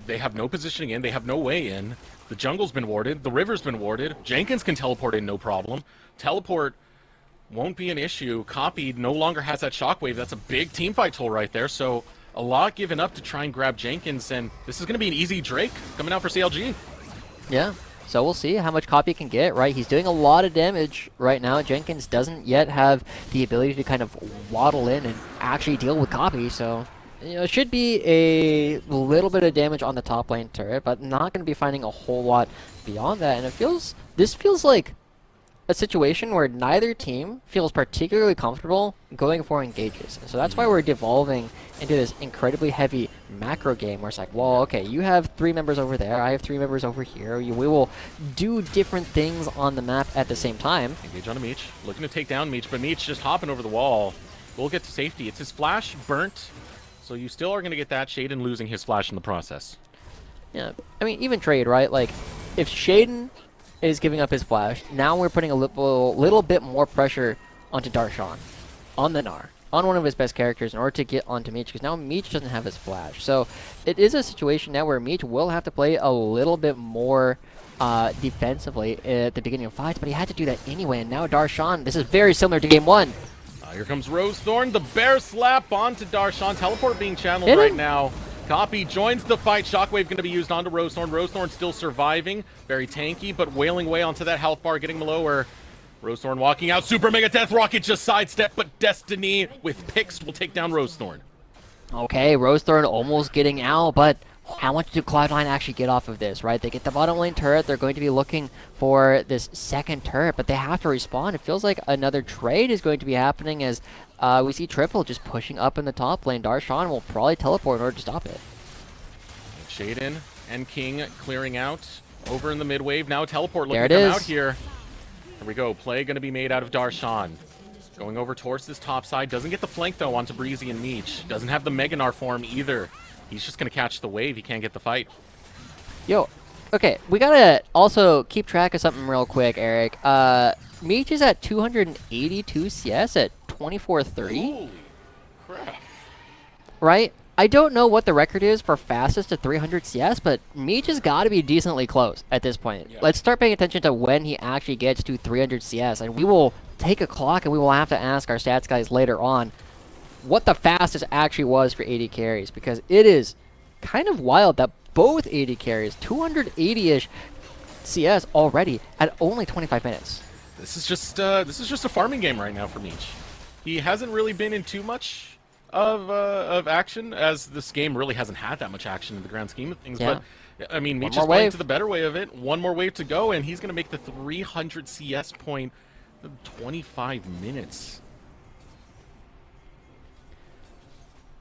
They have no positioning in, they have no way in. The jungle's been warded, the river's been warded. Jenkins can teleport in, no problem. Teleport won't be an issue. Copied no longer has that shockwave. That's a big teamfight tool right there. So a lot given up to try and grab Jenkins, and this is going to be an easy Drake coming out for CLG. Yeah, so we'll see how much Copy can get, right? He's doing a lot of damage right now. Jenkins doesn't yet have the ability to kind of waddle in and actually deal with Copy, so you know, it should be a little bit of damage on the top lane turret, but not going to be finding a whole lot beyond that. And this feels like a situation where neither team feels particularly comfortable going for engages. So that's why we're devolving into this incredibly heavy macro game where it's like, well, okay, you have 3 members over there, I have 3 members over here. We will do different things on the map at the same time. Engage on a Meech, looking to take down Meech, but Meech just hopping over the wall. We'll get to safety. It's his flash burnt, so you still are going to get that. Shaden losing his flash in the process. Yeah, I mean, even trade, right? Like, if Shaden is giving up his flash, now we're putting a little bit more pressure onto Darshan, on the Gnar, on one of his best characters in order to get onto Meech, because now Meech doesn't have his flash. So it is a situation now where Meech will have to play a little bit more defensively at the beginning of fights, but he had to do that anyway, and now Darshan, this is very similar to game 1. Here comes Rosethorn, the bear slap onto Darshan, teleport being channeled right now. Copy joins the fight. Shockwave going to be used onto Rosethorn. Rosethorn still surviving. Very tanky, but wailing away onto that health bar, getting lower. Rosethorn walking out. Super Mega Death Rocket just sidestep, but Destiny with picks will take down Rosethorn. Okay, Rosethorn almost getting out, but how much do Cloud9 actually get off of this, right? They get the bottom lane turret. They're going to be looking for this second turret, but they have to respawn. It feels like another trade is going to be happening as we see Triple just pushing up in the top lane. Darshan will probably teleport in order to stop it. Shaden and King clearing out over in the mid wave. Now teleport looking to come out here. Here we go. Play going to be made out of Darshan. Going over towards this top side. Doesn't get the flank though onto Breezy and Meech. Doesn't have the Mega Gnar form either. He's just going to catch the wave. He can't get the fight. Yo, okay, we got to also keep track of something real quick, Eric. Meech is at 282 CS at 24:30. Holy crap. Right? I don't know what the record is for fastest to 300 CS, but Meech has got to be decently close at this point. Yeah. Let's start paying attention to when he actually gets to 300 CS, and we will take a clock and we will have to ask our stats guys later on what the fastest actually was for 80 carries, because it is kind of wild that both 80 carries, 280-ish CS already at only 25 minutes. This is just a farming game right now for Meech. He hasn't really been in too much of action, as this game really hasn't had that much action in the grand scheme of things. Yeah. But I mean, Meech is playing to the better way of it. One more wave to go, and he's going to make the 300 CS point in 25 minutes.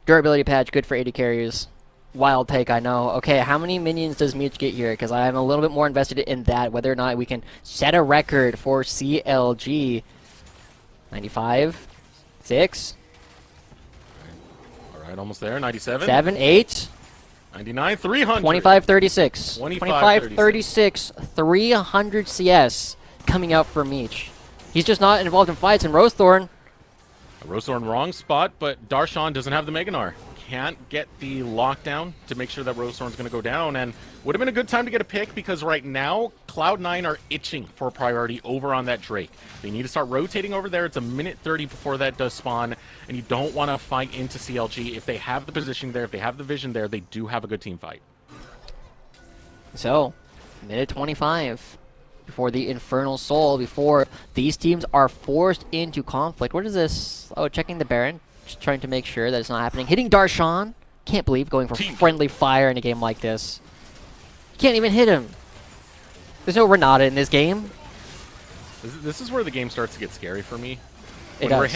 Durability patch, good for 80 carries. Wild take, I know. Okay, how many minions does Meech get here? Because I'm a little bit more invested in that, whether or not we can set a record for CLG. 95? 6? All right, almost there. 97? 7, 8? 99, 300. 25, 36. 25, 36, 300 CS coming out for Meech. He's just not involved in fights, and Rosethorn, Rosethorn wrong spot, but Darshan doesn't have the Mega Gnar. Can't get the lockdown to make sure that Rosethorn's going to go down, and would have been a good time to get a pick because right now Cloud9 are itching for a priority over on that Drake. They need to start rotating over there. It's a minute 30 before that does spawn, and you don't want to fight into CLG. If they have the position there, if they have the vision there, they do have a good team fight. So, minute 25 before the Infernal Soul, before these teams are forced into conflict. What is this? Oh, checking the Baron. Just trying to make sure that it's not happening. Hitting Darshan. Can't believe going for friendly fire in a game like this. You can't even hit him. There's no Renata in this game. This is where the game starts to get scary for me. When we're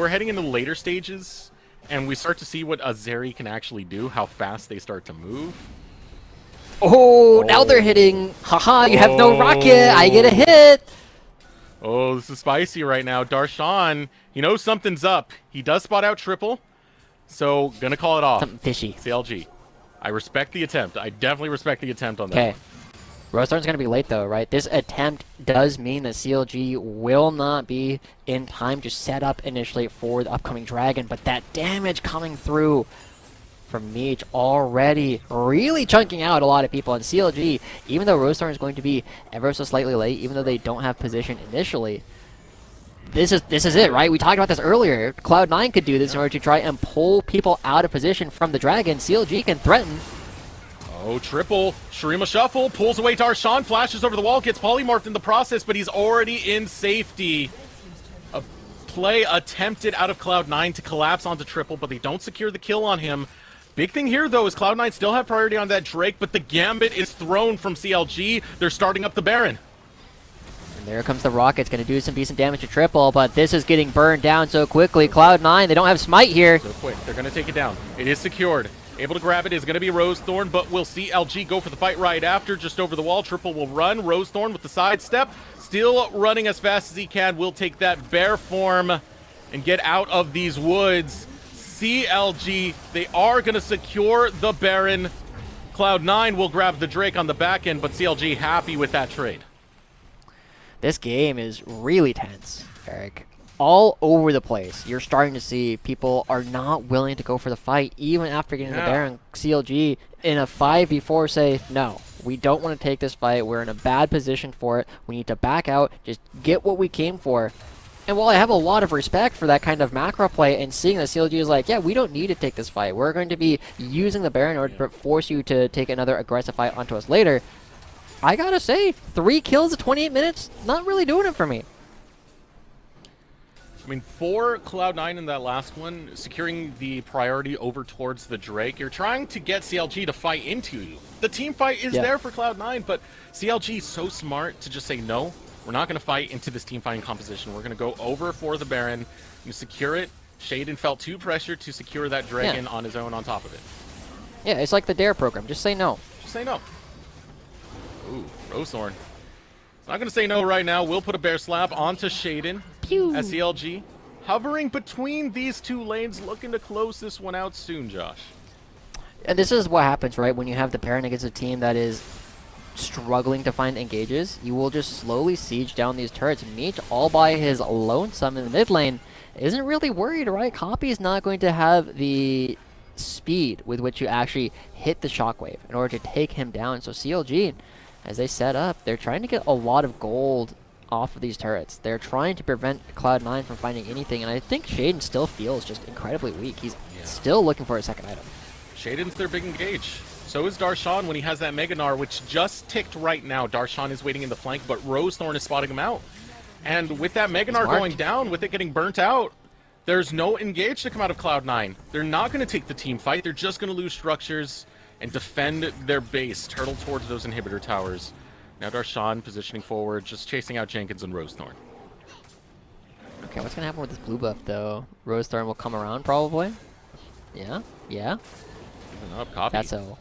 heading into later stages, and we start to see what Azeri can actually do, how fast they start to move. Oh, now they're hitting. Haha, you have no rocket. I get a hit. Oh, this is spicy right now. Darshan, he knows something's up. He does spot out triple, so gonna call it off. Something fishy. CLG. I respect the attempt. I definitely respect the attempt on that. Okay. Rosethorn's gonna be late though, right? This attempt does mean that CLG will not be in time to set up initially for the upcoming dragon, but that damage coming through from Meech already really chunking out a lot of people. And CLG, even though Rosethorn is going to be ever so slightly late, even though they don't have position initially, this is it, right? We talked about this earlier. Cloud9 could do this in order to try and pull people out of position from the dragon. CLG can threaten. Oh, triple. Shurima Shuffle pulls away Darshan, flashes over the wall, gets polymorphed in the process, but he's already in safety. A play attempted out of Cloud9 to collapse onto triple, but they don't secure the kill on him. Big thing here, though, is Cloud9 still have priority on that Drake, but the Gambit is thrown from CLG. They're starting up the Baron. And there comes the Rocket's going to do some decent damage to triple, but this is getting burned down so quickly. Cloud9, they don't have Smite here. So quick, they're going to take it down. It is secured. Able to grab it is going to be Rosethorn, but we'll see LG go for the fight right after, just over the wall. Triple will run. Rosethorn with the sidestep, still running as fast as he can. Will take that bear form and get out of these woods. CLG, they are going to secure the Baron. Cloud9 will grab the Drake on the back end, but CLG happy with that trade. This game is really tense, Eric. All over the place. You're starting to see people are not willing to go for the fight, even after getting the Baron. CLG in a 5v4 say, no, we don't want to take this fight. We're in a bad position for it. We need to back out, just get what we came for. And while I have a lot of respect for that kind of macro play and seeing that CLG is like, yeah, we don't need to take this fight. We're going to be using the Baron in order to force you to take another aggressive fight onto us later. I gotta say, 3 kills in 28 minutes, not really doing it for me. I mean, for Cloud9 in that last one, securing the priority over towards the Drake, you're trying to get CLG to fight into you. The team fight is there for Cloud9, but CLG is so smart to just say, no, we're not going to fight into this team fighting composition. We're going to go over for the Baron. You secure it. Shaden felt too pressured to secure that dragon on his own on top of it. Yeah, it's like the DARE program. Just say no. Just say no. Ooh, Rosethorn. It's not going to say no right now. We'll put a bear slap onto Shaden. Pew. As CLG hovering between these two lanes, looking to close this one out soon, Josh. And this is what happens, right? When you have the Baron against a team that is struggling to find engages, you will just slowly siege down these turrets. Meech, all by his lonesome in the mid lane, isn't really worried, right? Copy is not going to have the speed with which you actually hit the shockwave in order to take him down. So CLG, as they set up, they're trying to get a lot of gold off of these turrets. They're trying to prevent Cloud9 from finding anything, and I think Shaden still feels just incredibly weak. He's still looking for a second item. Shaden's their big engage. So is Darshan when he has that Mega Gnar, which just ticked right now. Darshan is waiting in the flank, but Rosethorn is spotting him out. And with that Mega Gnar going down, with it getting burnt out, there's no engage to come out of Cloud9. They're not going to take the team fight. They're just going to lose structures and defend their base, turtle towards those inhibitor towers. Now Darshan positioning forward, just chasing out Jenkins and Rosethorn. Okay, what's going to happen with this blue buff, though? Rosethorn will come around, probably? Yeah? Yeah? Up, Copy. That's so.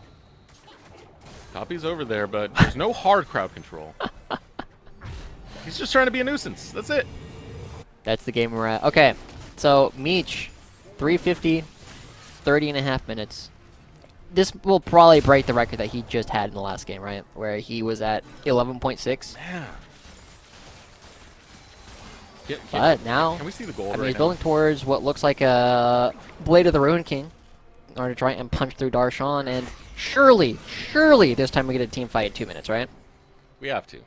Copy's over there, but there's no hard crowd control. He's just trying to be a nuisance. That's it. That's the game we're at. Okay, so Meech, 350, 30.5 minutes. This will probably break the record that he just had in the last game, right? Where he was at 11.6. Yeah. But now, can we see the gold he's building towards what looks like a Blade of the Ruined King in order to try and punch through Darshan, and surely this time we get a team fight in 2 minutes, right? We have to.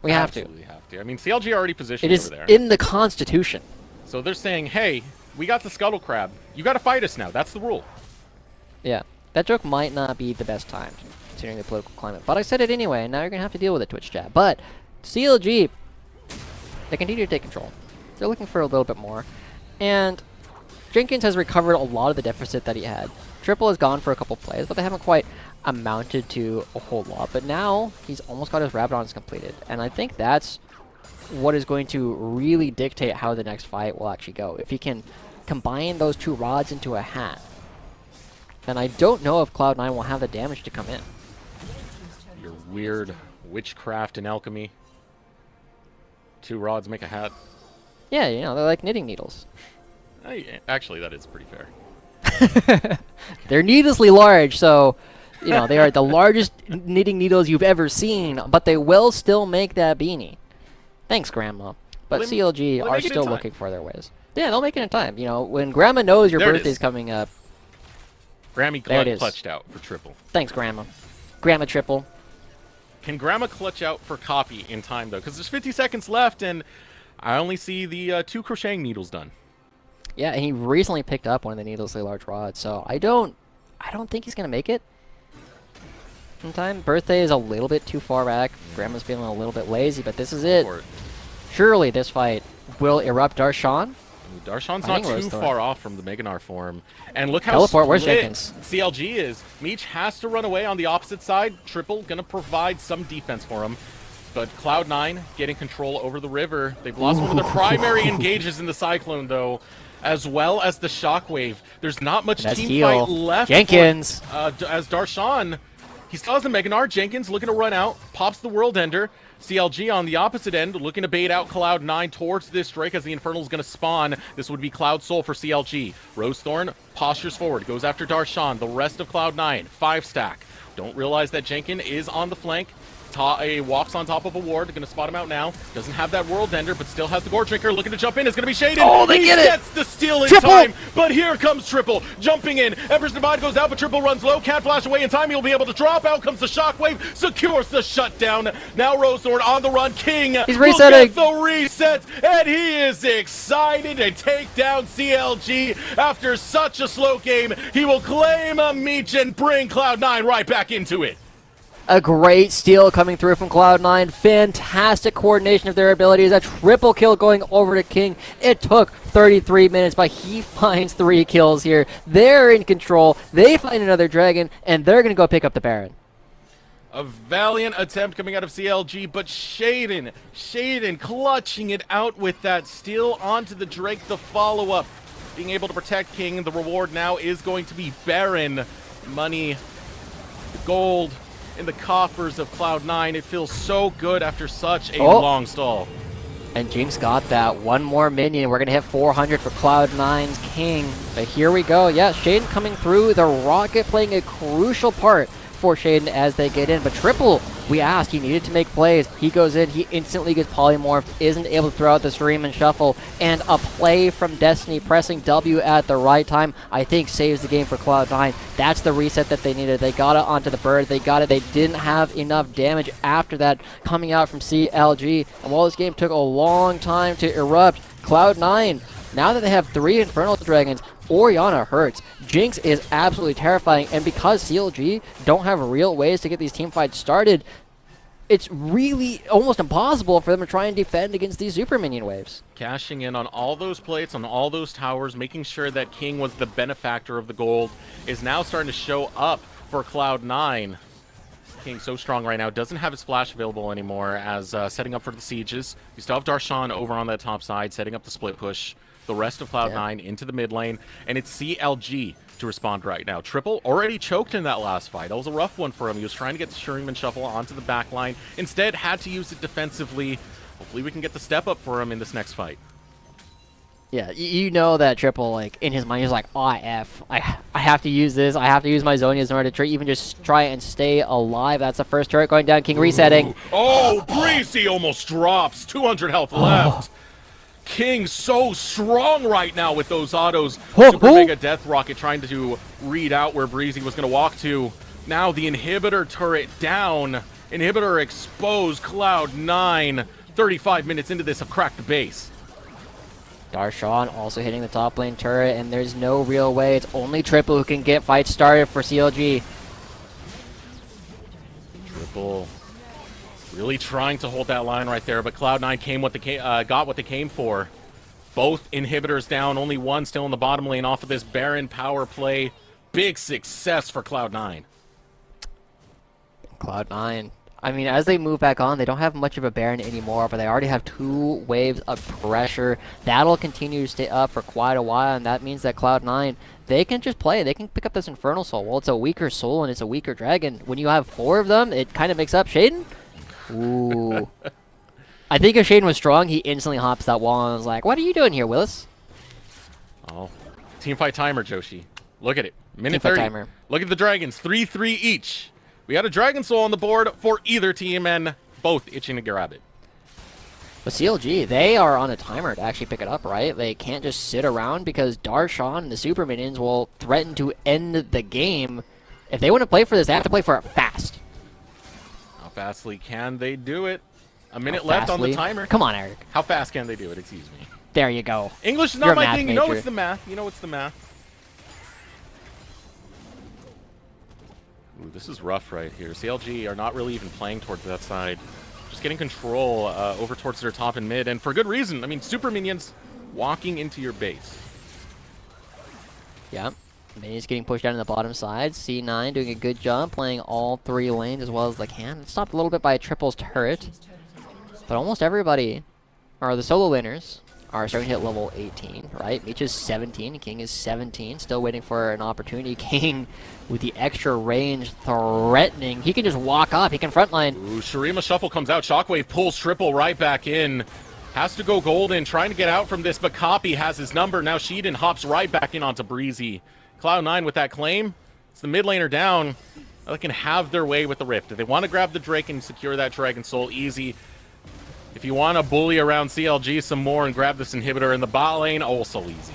We Absolutely have to. I mean, CLG already positioned over there. It is in the Constitution. So they're saying, hey, we got the Scuttle Crab. You got to fight us now. That's the rule. Yeah. That joke might not be the best time, considering the political climate. But I said it anyway, and now you're going to have to deal with it, Twitch chat. But CLG, they continue to take control. They're looking for a little bit more. And Jenkins has recovered a lot of the deficit that he had. Triple has gone for a couple plays, but they haven't quite amounted to a whole lot. But now, he's almost got his Rabadons completed. And I think that's what is going to really dictate how the next fight will actually go. If he can combine those two rods into a hat, then I don't know if Cloud9 will have the damage to come in. Your weird witchcraft and alchemy. 2 rods make a hat. Yeah, you know, they're like knitting needles. Actually, that is pretty fair. They're needlessly large, so, you know, they are the largest knitting needles you've ever seen, but they will still make that beanie. Thanks, Grandma. But CLG are still looking for their ways. Yeah, they'll make it in time. You know, when Grandma knows your birthday's coming up. Grammy clutched out for triple. Thanks, Grandma. Grandma triple. Can Grandma clutch out for copy in time, though? Because there's 50 seconds left, and I only see the 2 crocheting needles done. Yeah, and he recently picked up one of the needlessly large rods, so I don't think he's going to make it in time. Birthday is a little bit too far back. Grandma's feeling a little bit lazy, but this is it. Surely this fight will erupt Darshan. Darshan's not too far off from the Meganar form. And look how Teleport, where's Jenkins? CLG is. Meech has to run away on the opposite side. Triple gonna provide some defense for him. But Cloud9 getting control over the river. They've lost one of their primary engages in the Cyclone, though, as well as the Shockwave. There's not much team fight left. Jenkins! As Darshan, he still has the Meganar. Jenkins looking to run out, pops the World Ender. CLG on the opposite end, looking to bait out Cloud9 towards this Drake as the Infernal is going to spawn. This would be Cloud Soul for CLG. Rosethorn postures forward, goes after Darshan. The rest of Cloud9, 5-stack. Don't realize that Jenkins is on the flank. Walks on top of a ward. Going to spot him out now. Doesn't have that World Ender, but still has the Gore Drinker. Looking to jump in. It's going to be shaded. Oh, they get it! He gets the steal in time, but here comes Triple. Jumping in. Emperor's Divide goes out, but Triple runs low. Can't flash away in time. He'll be able to drop. Out comes the Shockwave. Secures the shutdown. Now Rosethorn on the run. King he's resetting. Will get the reset, and he is excited to take down CLG. After such a slow game, he will claim a Meech and bring Cloud9 right back into it. A great steal coming through from Cloud9. Fantastic coordination of their abilities. A triple kill going over to King. It took 33 minutes, but he finds 3 kills here. They're in control. They find another dragon, and they're going to go pick up the Baron. A valiant attempt coming out of CLG, but Shaden clutching it out with that steal onto the Drake, the follow-up. Being able to protect King. The reward now is going to be Baron. Money, gold, in the coffers of Cloud9. It feels so good after such a long stall. And Jinx got that. One more minion. We're going to hit 400 for Cloud9's King. But here we go. Yeah, Shaden coming through. The Rocket playing a crucial part for Shaden as they get in. But Triple, we asked, he needed to make plays. He goes in, he instantly gets polymorphed, isn't able to throw out the stream and shuffle, and a play from Destiny pressing W at the right time, I think saves the game for Cloud9. That's the reset that they needed. They got it onto the bird, they got it. They didn't have enough damage after that coming out from CLG. And while this game took a long time to erupt, Cloud9, now that they have 3 Infernal Dragons, Orianna hurts. Jinx is absolutely terrifying, and because CLG don't have real ways to get these team fights started, it's really almost impossible for them to try and defend against these super minion waves. Cashing in on all those plates, on all those towers, making sure that King was the benefactor of the gold, is now starting to show up for Cloud9. King so strong right now, doesn't have his flash available anymore as setting up for the sieges. You still have Darshan over on that top side, setting up the split push. The rest of Cloud9 into the mid lane, and it's CLG to respond right now. Triple already choked in that last fight. That was a rough one for him. He was trying to get the Shuriman Shuffle onto the back line. Instead, had to use it defensively. Hopefully we can get the step up for him in this next fight. Yeah, you know that Triple, like, in his mind, he's like, oh, F. I have to use this. I have to use my Zonias in order to even just try and stay alive. That's the first turret going down. King resetting. Oh, Breezy almost drops. 200 health left. King so strong right now with those autos. Super Mega Death Rocket trying to read out where Breezy was going to walk to. Now the inhibitor turret down. Inhibitor exposed. Cloud9, 35 minutes into this, have cracked the base. Darshan also hitting the top lane turret, and there's no real way. It's only Triple who can get fights started for CLG. Triple really trying to hold that line right there, but Cloud9 got what they came for. Both inhibitors down, only one still in the bottom lane off of this Baron power play. Big success for Cloud9. Cloud9. I mean, as they move back on, they don't have much of a Baron anymore, but they already have 2 waves of pressure. That'll continue to stay up for quite a while, and that means that Cloud9, they can just play. They can pick up this Infernal Soul. Well, it's a weaker soul and it's a weaker dragon. When you have 4 of them, it kind of makes up. Shaden? Ooh. I think if Shaden was strong, he instantly hops that wall and was like, what are you doing here, Willis? Oh, teamfight timer, Joshi. Look at it. Minute Teamfight 30. timer. Look at the dragons. 3-3 each. We had a Dragon Soul on the board for either team, and both itching to grab it. But CLG, they are on a timer to actually pick it up, right? They can't just sit around because Darshan and the Super Minions will threaten to end the game. If they want to play for this, they have to play for it fast. How fastly can they do it? A minute left on the timer. Come on, Eric. How fast can they do it? Excuse me. There you go. English is not my thing. You know it's the math. You know it's the math. Ooh, this is rough right here. CLG are not really even playing towards that side. Just getting control over towards their top and mid, and for good reason. I mean, Super Minions walking into your base. Yeah. Minions getting pushed down to the bottom side. C9 doing a good job playing all 3 lanes as well as they can. It's stopped a little bit by Triple's turret. But almost everybody, or the solo laners, are starting to hit level 18, right? Meech is 17, King is 17, still waiting for an opportunity. King, with the extra range, threatening. He can just walk up, he can frontline. Ooh, Shurima Shuffle comes out, Shockwave pulls Triple right back in. Has to go golden, trying to get out from this, but Copy has his number. Now Sheeden hops right back in onto Breezy. Cloud9 with that claim. It's the mid laner down. They can have their way with the Rift. If they want to grab the Drake and secure that Dragon Soul, easy. If you want to bully around CLG some more and grab this inhibitor in the bot lane, also easy.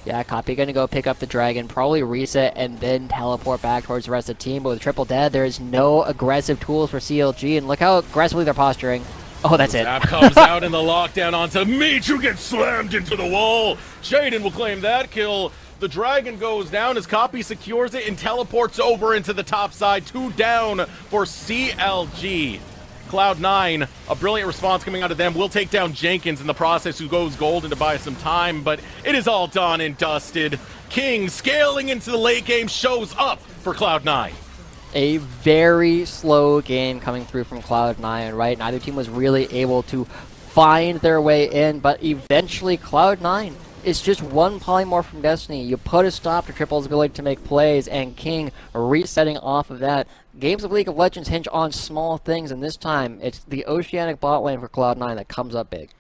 Yeah, Copy gonna go pick up the dragon, probably reset, and then teleport back towards the rest of the team. But with Triple dead, there is no aggressive tools for CLG, and look how aggressively they're posturing. Oh, that's it. Zap comes out in the lockdown onto Meech, who gets slammed into the wall. Shaden will claim that kill. The dragon goes down as Copy secures it and teleports over into the top side. 2 down for CLG. Cloud9, a brilliant response coming out of them. Will take down Jenkins in the process, who goes golden to buy some time, but it is all done and dusted. King, scaling into the late game, shows up for Cloud9. A very slow game coming through from Cloud9, right? Neither team was really able to find their way in, but eventually Cloud9 is just one polymorph from Destiny. You put a stop to Triple's ability to make plays, and King resetting off of that. Games of League of Legends hinge on small things, and this time it's the Oceanic bot lane for Cloud9 that comes up big.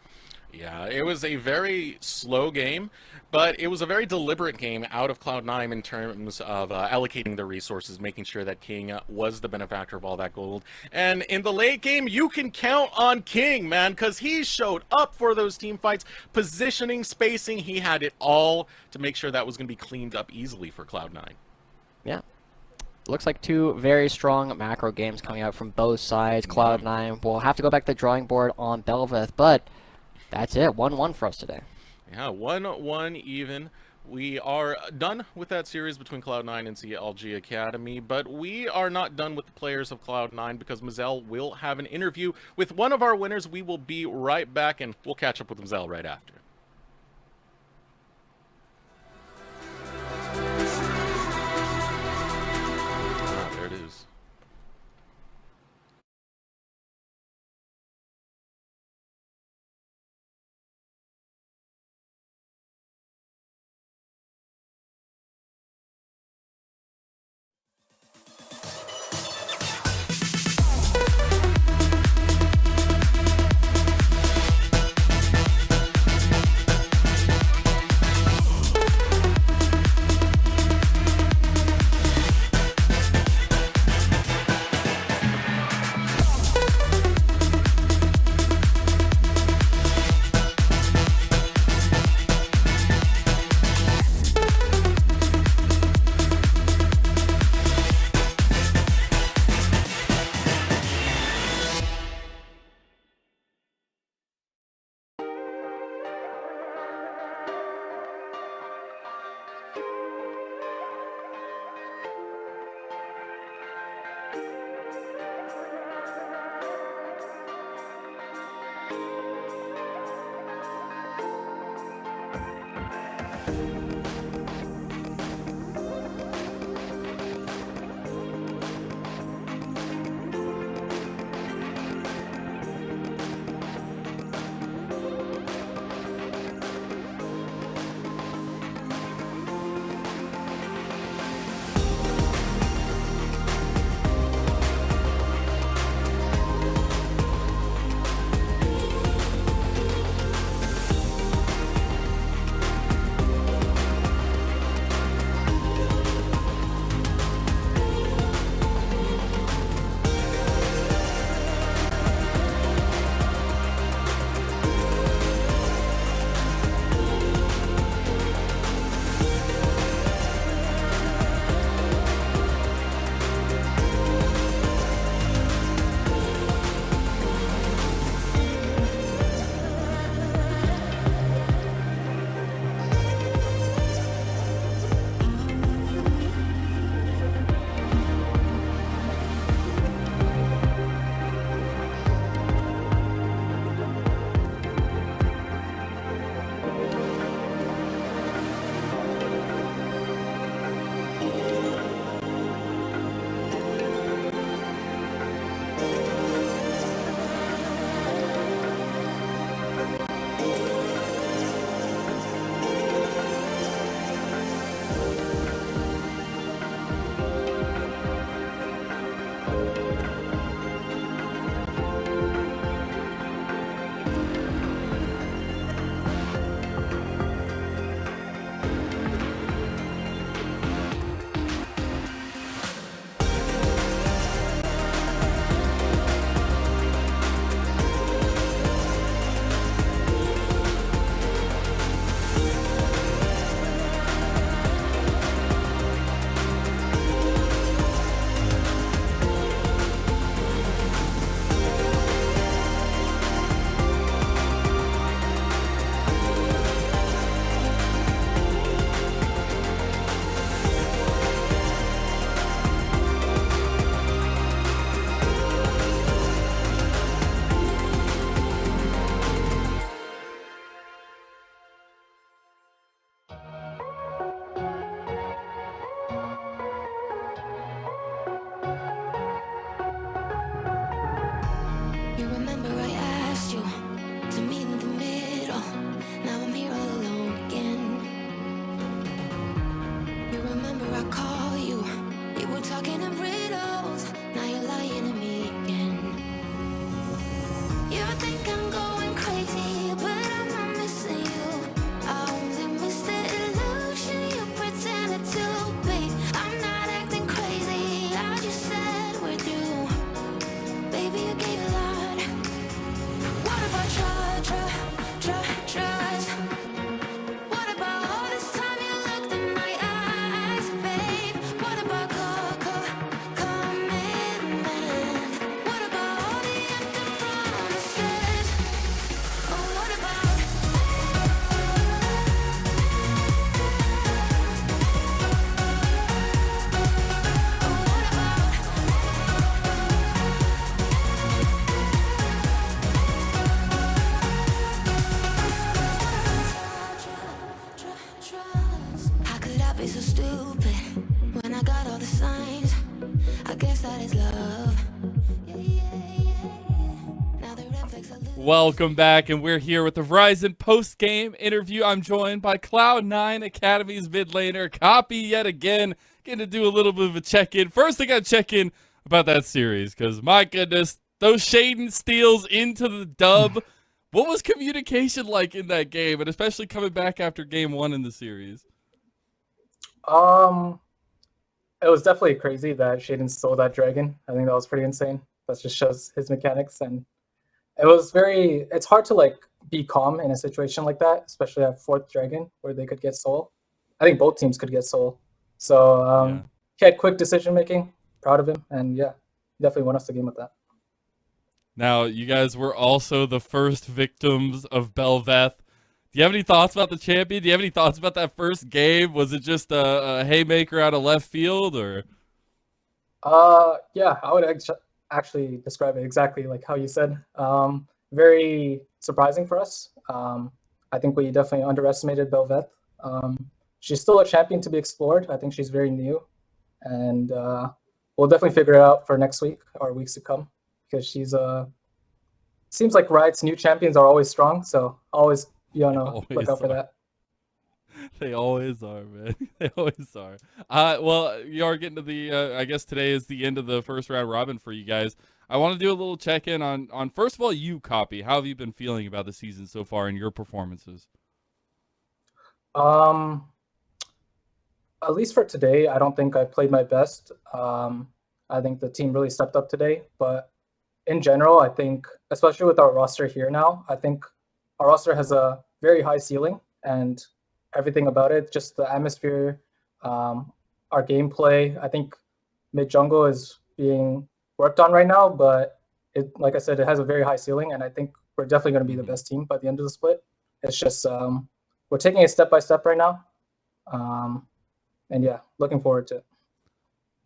Yeah, it was a very slow game, but it was a very deliberate game out of Cloud9 in terms of allocating their resources, making sure that King was the benefactor of all that gold. And in the late game, you can count on King, man, because he showed up for those team fights, positioning, spacing. He had it all to make sure that was going to be cleaned up easily for Cloud9. Yeah. Looks like 2 very strong macro games coming out from both sides. Cloud9 will have to go back to the drawing board on Bel'Veth, but that's it. 1-1 for us today. Yeah, 1-1 even. We are done with that series between Cloud9 and CLG Academy, but we are not done with the players of Cloud9 because Mazel will have an interview with one of our winners. We will be right back, and we'll catch up with Mazel right after. There it is. Welcome back, and we're here with the Verizon post-game interview. I'm joined by Cloud9 Academy's mid laner, Copy, yet again. Getting to do a little bit of a check-in. First, I got to check in about that series, because my goodness, those Shaden steals into the dub. What was communication like in that game, and especially coming back after game 1 in the series? It was definitely crazy that Shaden stole that dragon. I think that was pretty insane. That just shows his mechanics, and it's hard to like be calm in a situation like that, especially at 4th dragon where they could get soul. I think both teams could get soul. So he had quick decision making. Proud of him, and yeah, he definitely won us the game with that. Now, you guys were also the first victims of Bel'Veth. Do you have any thoughts about the champion? Do you have any thoughts about that first game? Was it just a haymaker out of left field, or? Yeah, I would actually describe it exactly like how you said. Very surprising for us. I think we definitely underestimated Bel'Veth. She's still a champion to be explored. I think she's very new, and we'll definitely figure it out for next week or weeks to come, because she's seems like Riot's new champions are always strong, so always look out for that. They always are, man. They always are. Well, you are getting to the, I guess today is the end of the first round robin for you guys. I want to do a little check-in on first of all, you, Copy. How have you been feeling about the season so far and your performances? At least for today, I don't think I played my best. I think the team really stepped up today, but in general, I think, especially with our roster here now, I think our roster has a very high ceiling, and everything about it, just the atmosphere, our gameplay. I think mid jungle is being worked on right now, but like I said, it has a very high ceiling, and I think we're definitely going to be the best team by the end of the split. It's just we're taking it step by step right now, and yeah, looking forward to it.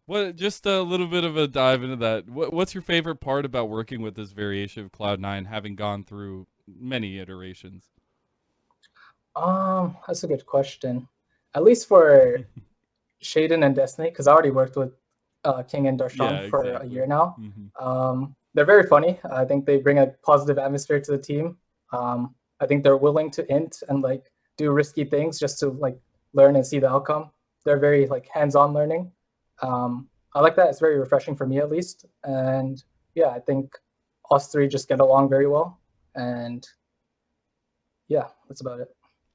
What, just a little bit of a dive into that. What's your favorite part about working with this variation of Cloud9, having gone through many iterations? That's a good question. At least for Shaden and Destiny, because I already worked with King and Darshan for a year now. They're very funny. I think they bring a positive atmosphere to the team. I think they're willing to int and like do risky things just to like learn and see the outcome. They're very like hands-on learning. I like that. It's very refreshing for me, at least. And yeah, I think us three just get along very well. And yeah, that's about it.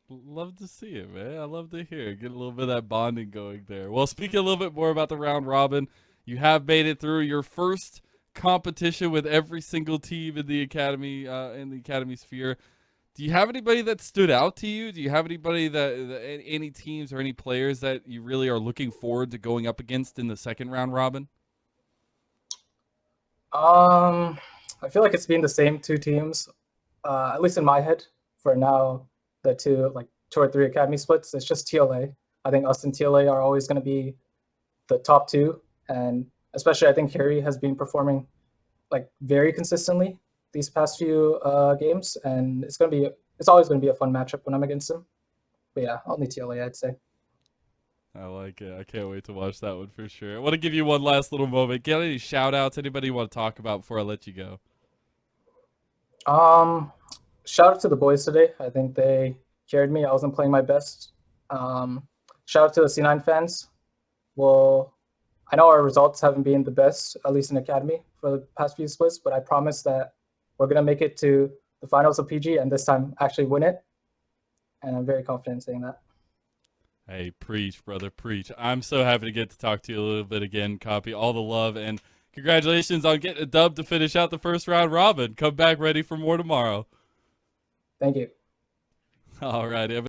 Love to see it, man. I love to hear it. Get a little bit of that bonding going there. Well, speaking a little bit more about the round robin, you have made it through your first competition with every single team in the academy, sphere. Do you have anybody that stood out to you? Do you have anybody that any teams or any players that you really are looking forward to going up against in the second round robin? I feel like it's been the same 2 teams, at least in my head for now. The 2 or 3 academy splits. It's just TLA. I think us and TLA are always going to be the top 2, and especially I think Harry has been performing like very consistently these past few games, and it's always going to be a fun matchup when I'm against him. But yeah, only TLA, I'd say. I like it. I can't wait to watch that one for sure. I want to give you one last little moment. Get any shout outs? Anybody you want to talk about before I let you go? Shout out to the boys today. I think they carried me. I wasn't playing my best. Shout out to the C9 fans. Well, I know our results haven't been the best, at least in academy, for the past few splits, but I promise that we're going to make it to the finals of PG and this time actually win it. And I'm very confident in saying that. Hey, preach, brother, preach. I'm so happy to get to talk to you a little bit again, Copy. All the love, and congratulations on getting a dub to finish out the first round robin. Come back ready for more tomorrow. Thank you. All right.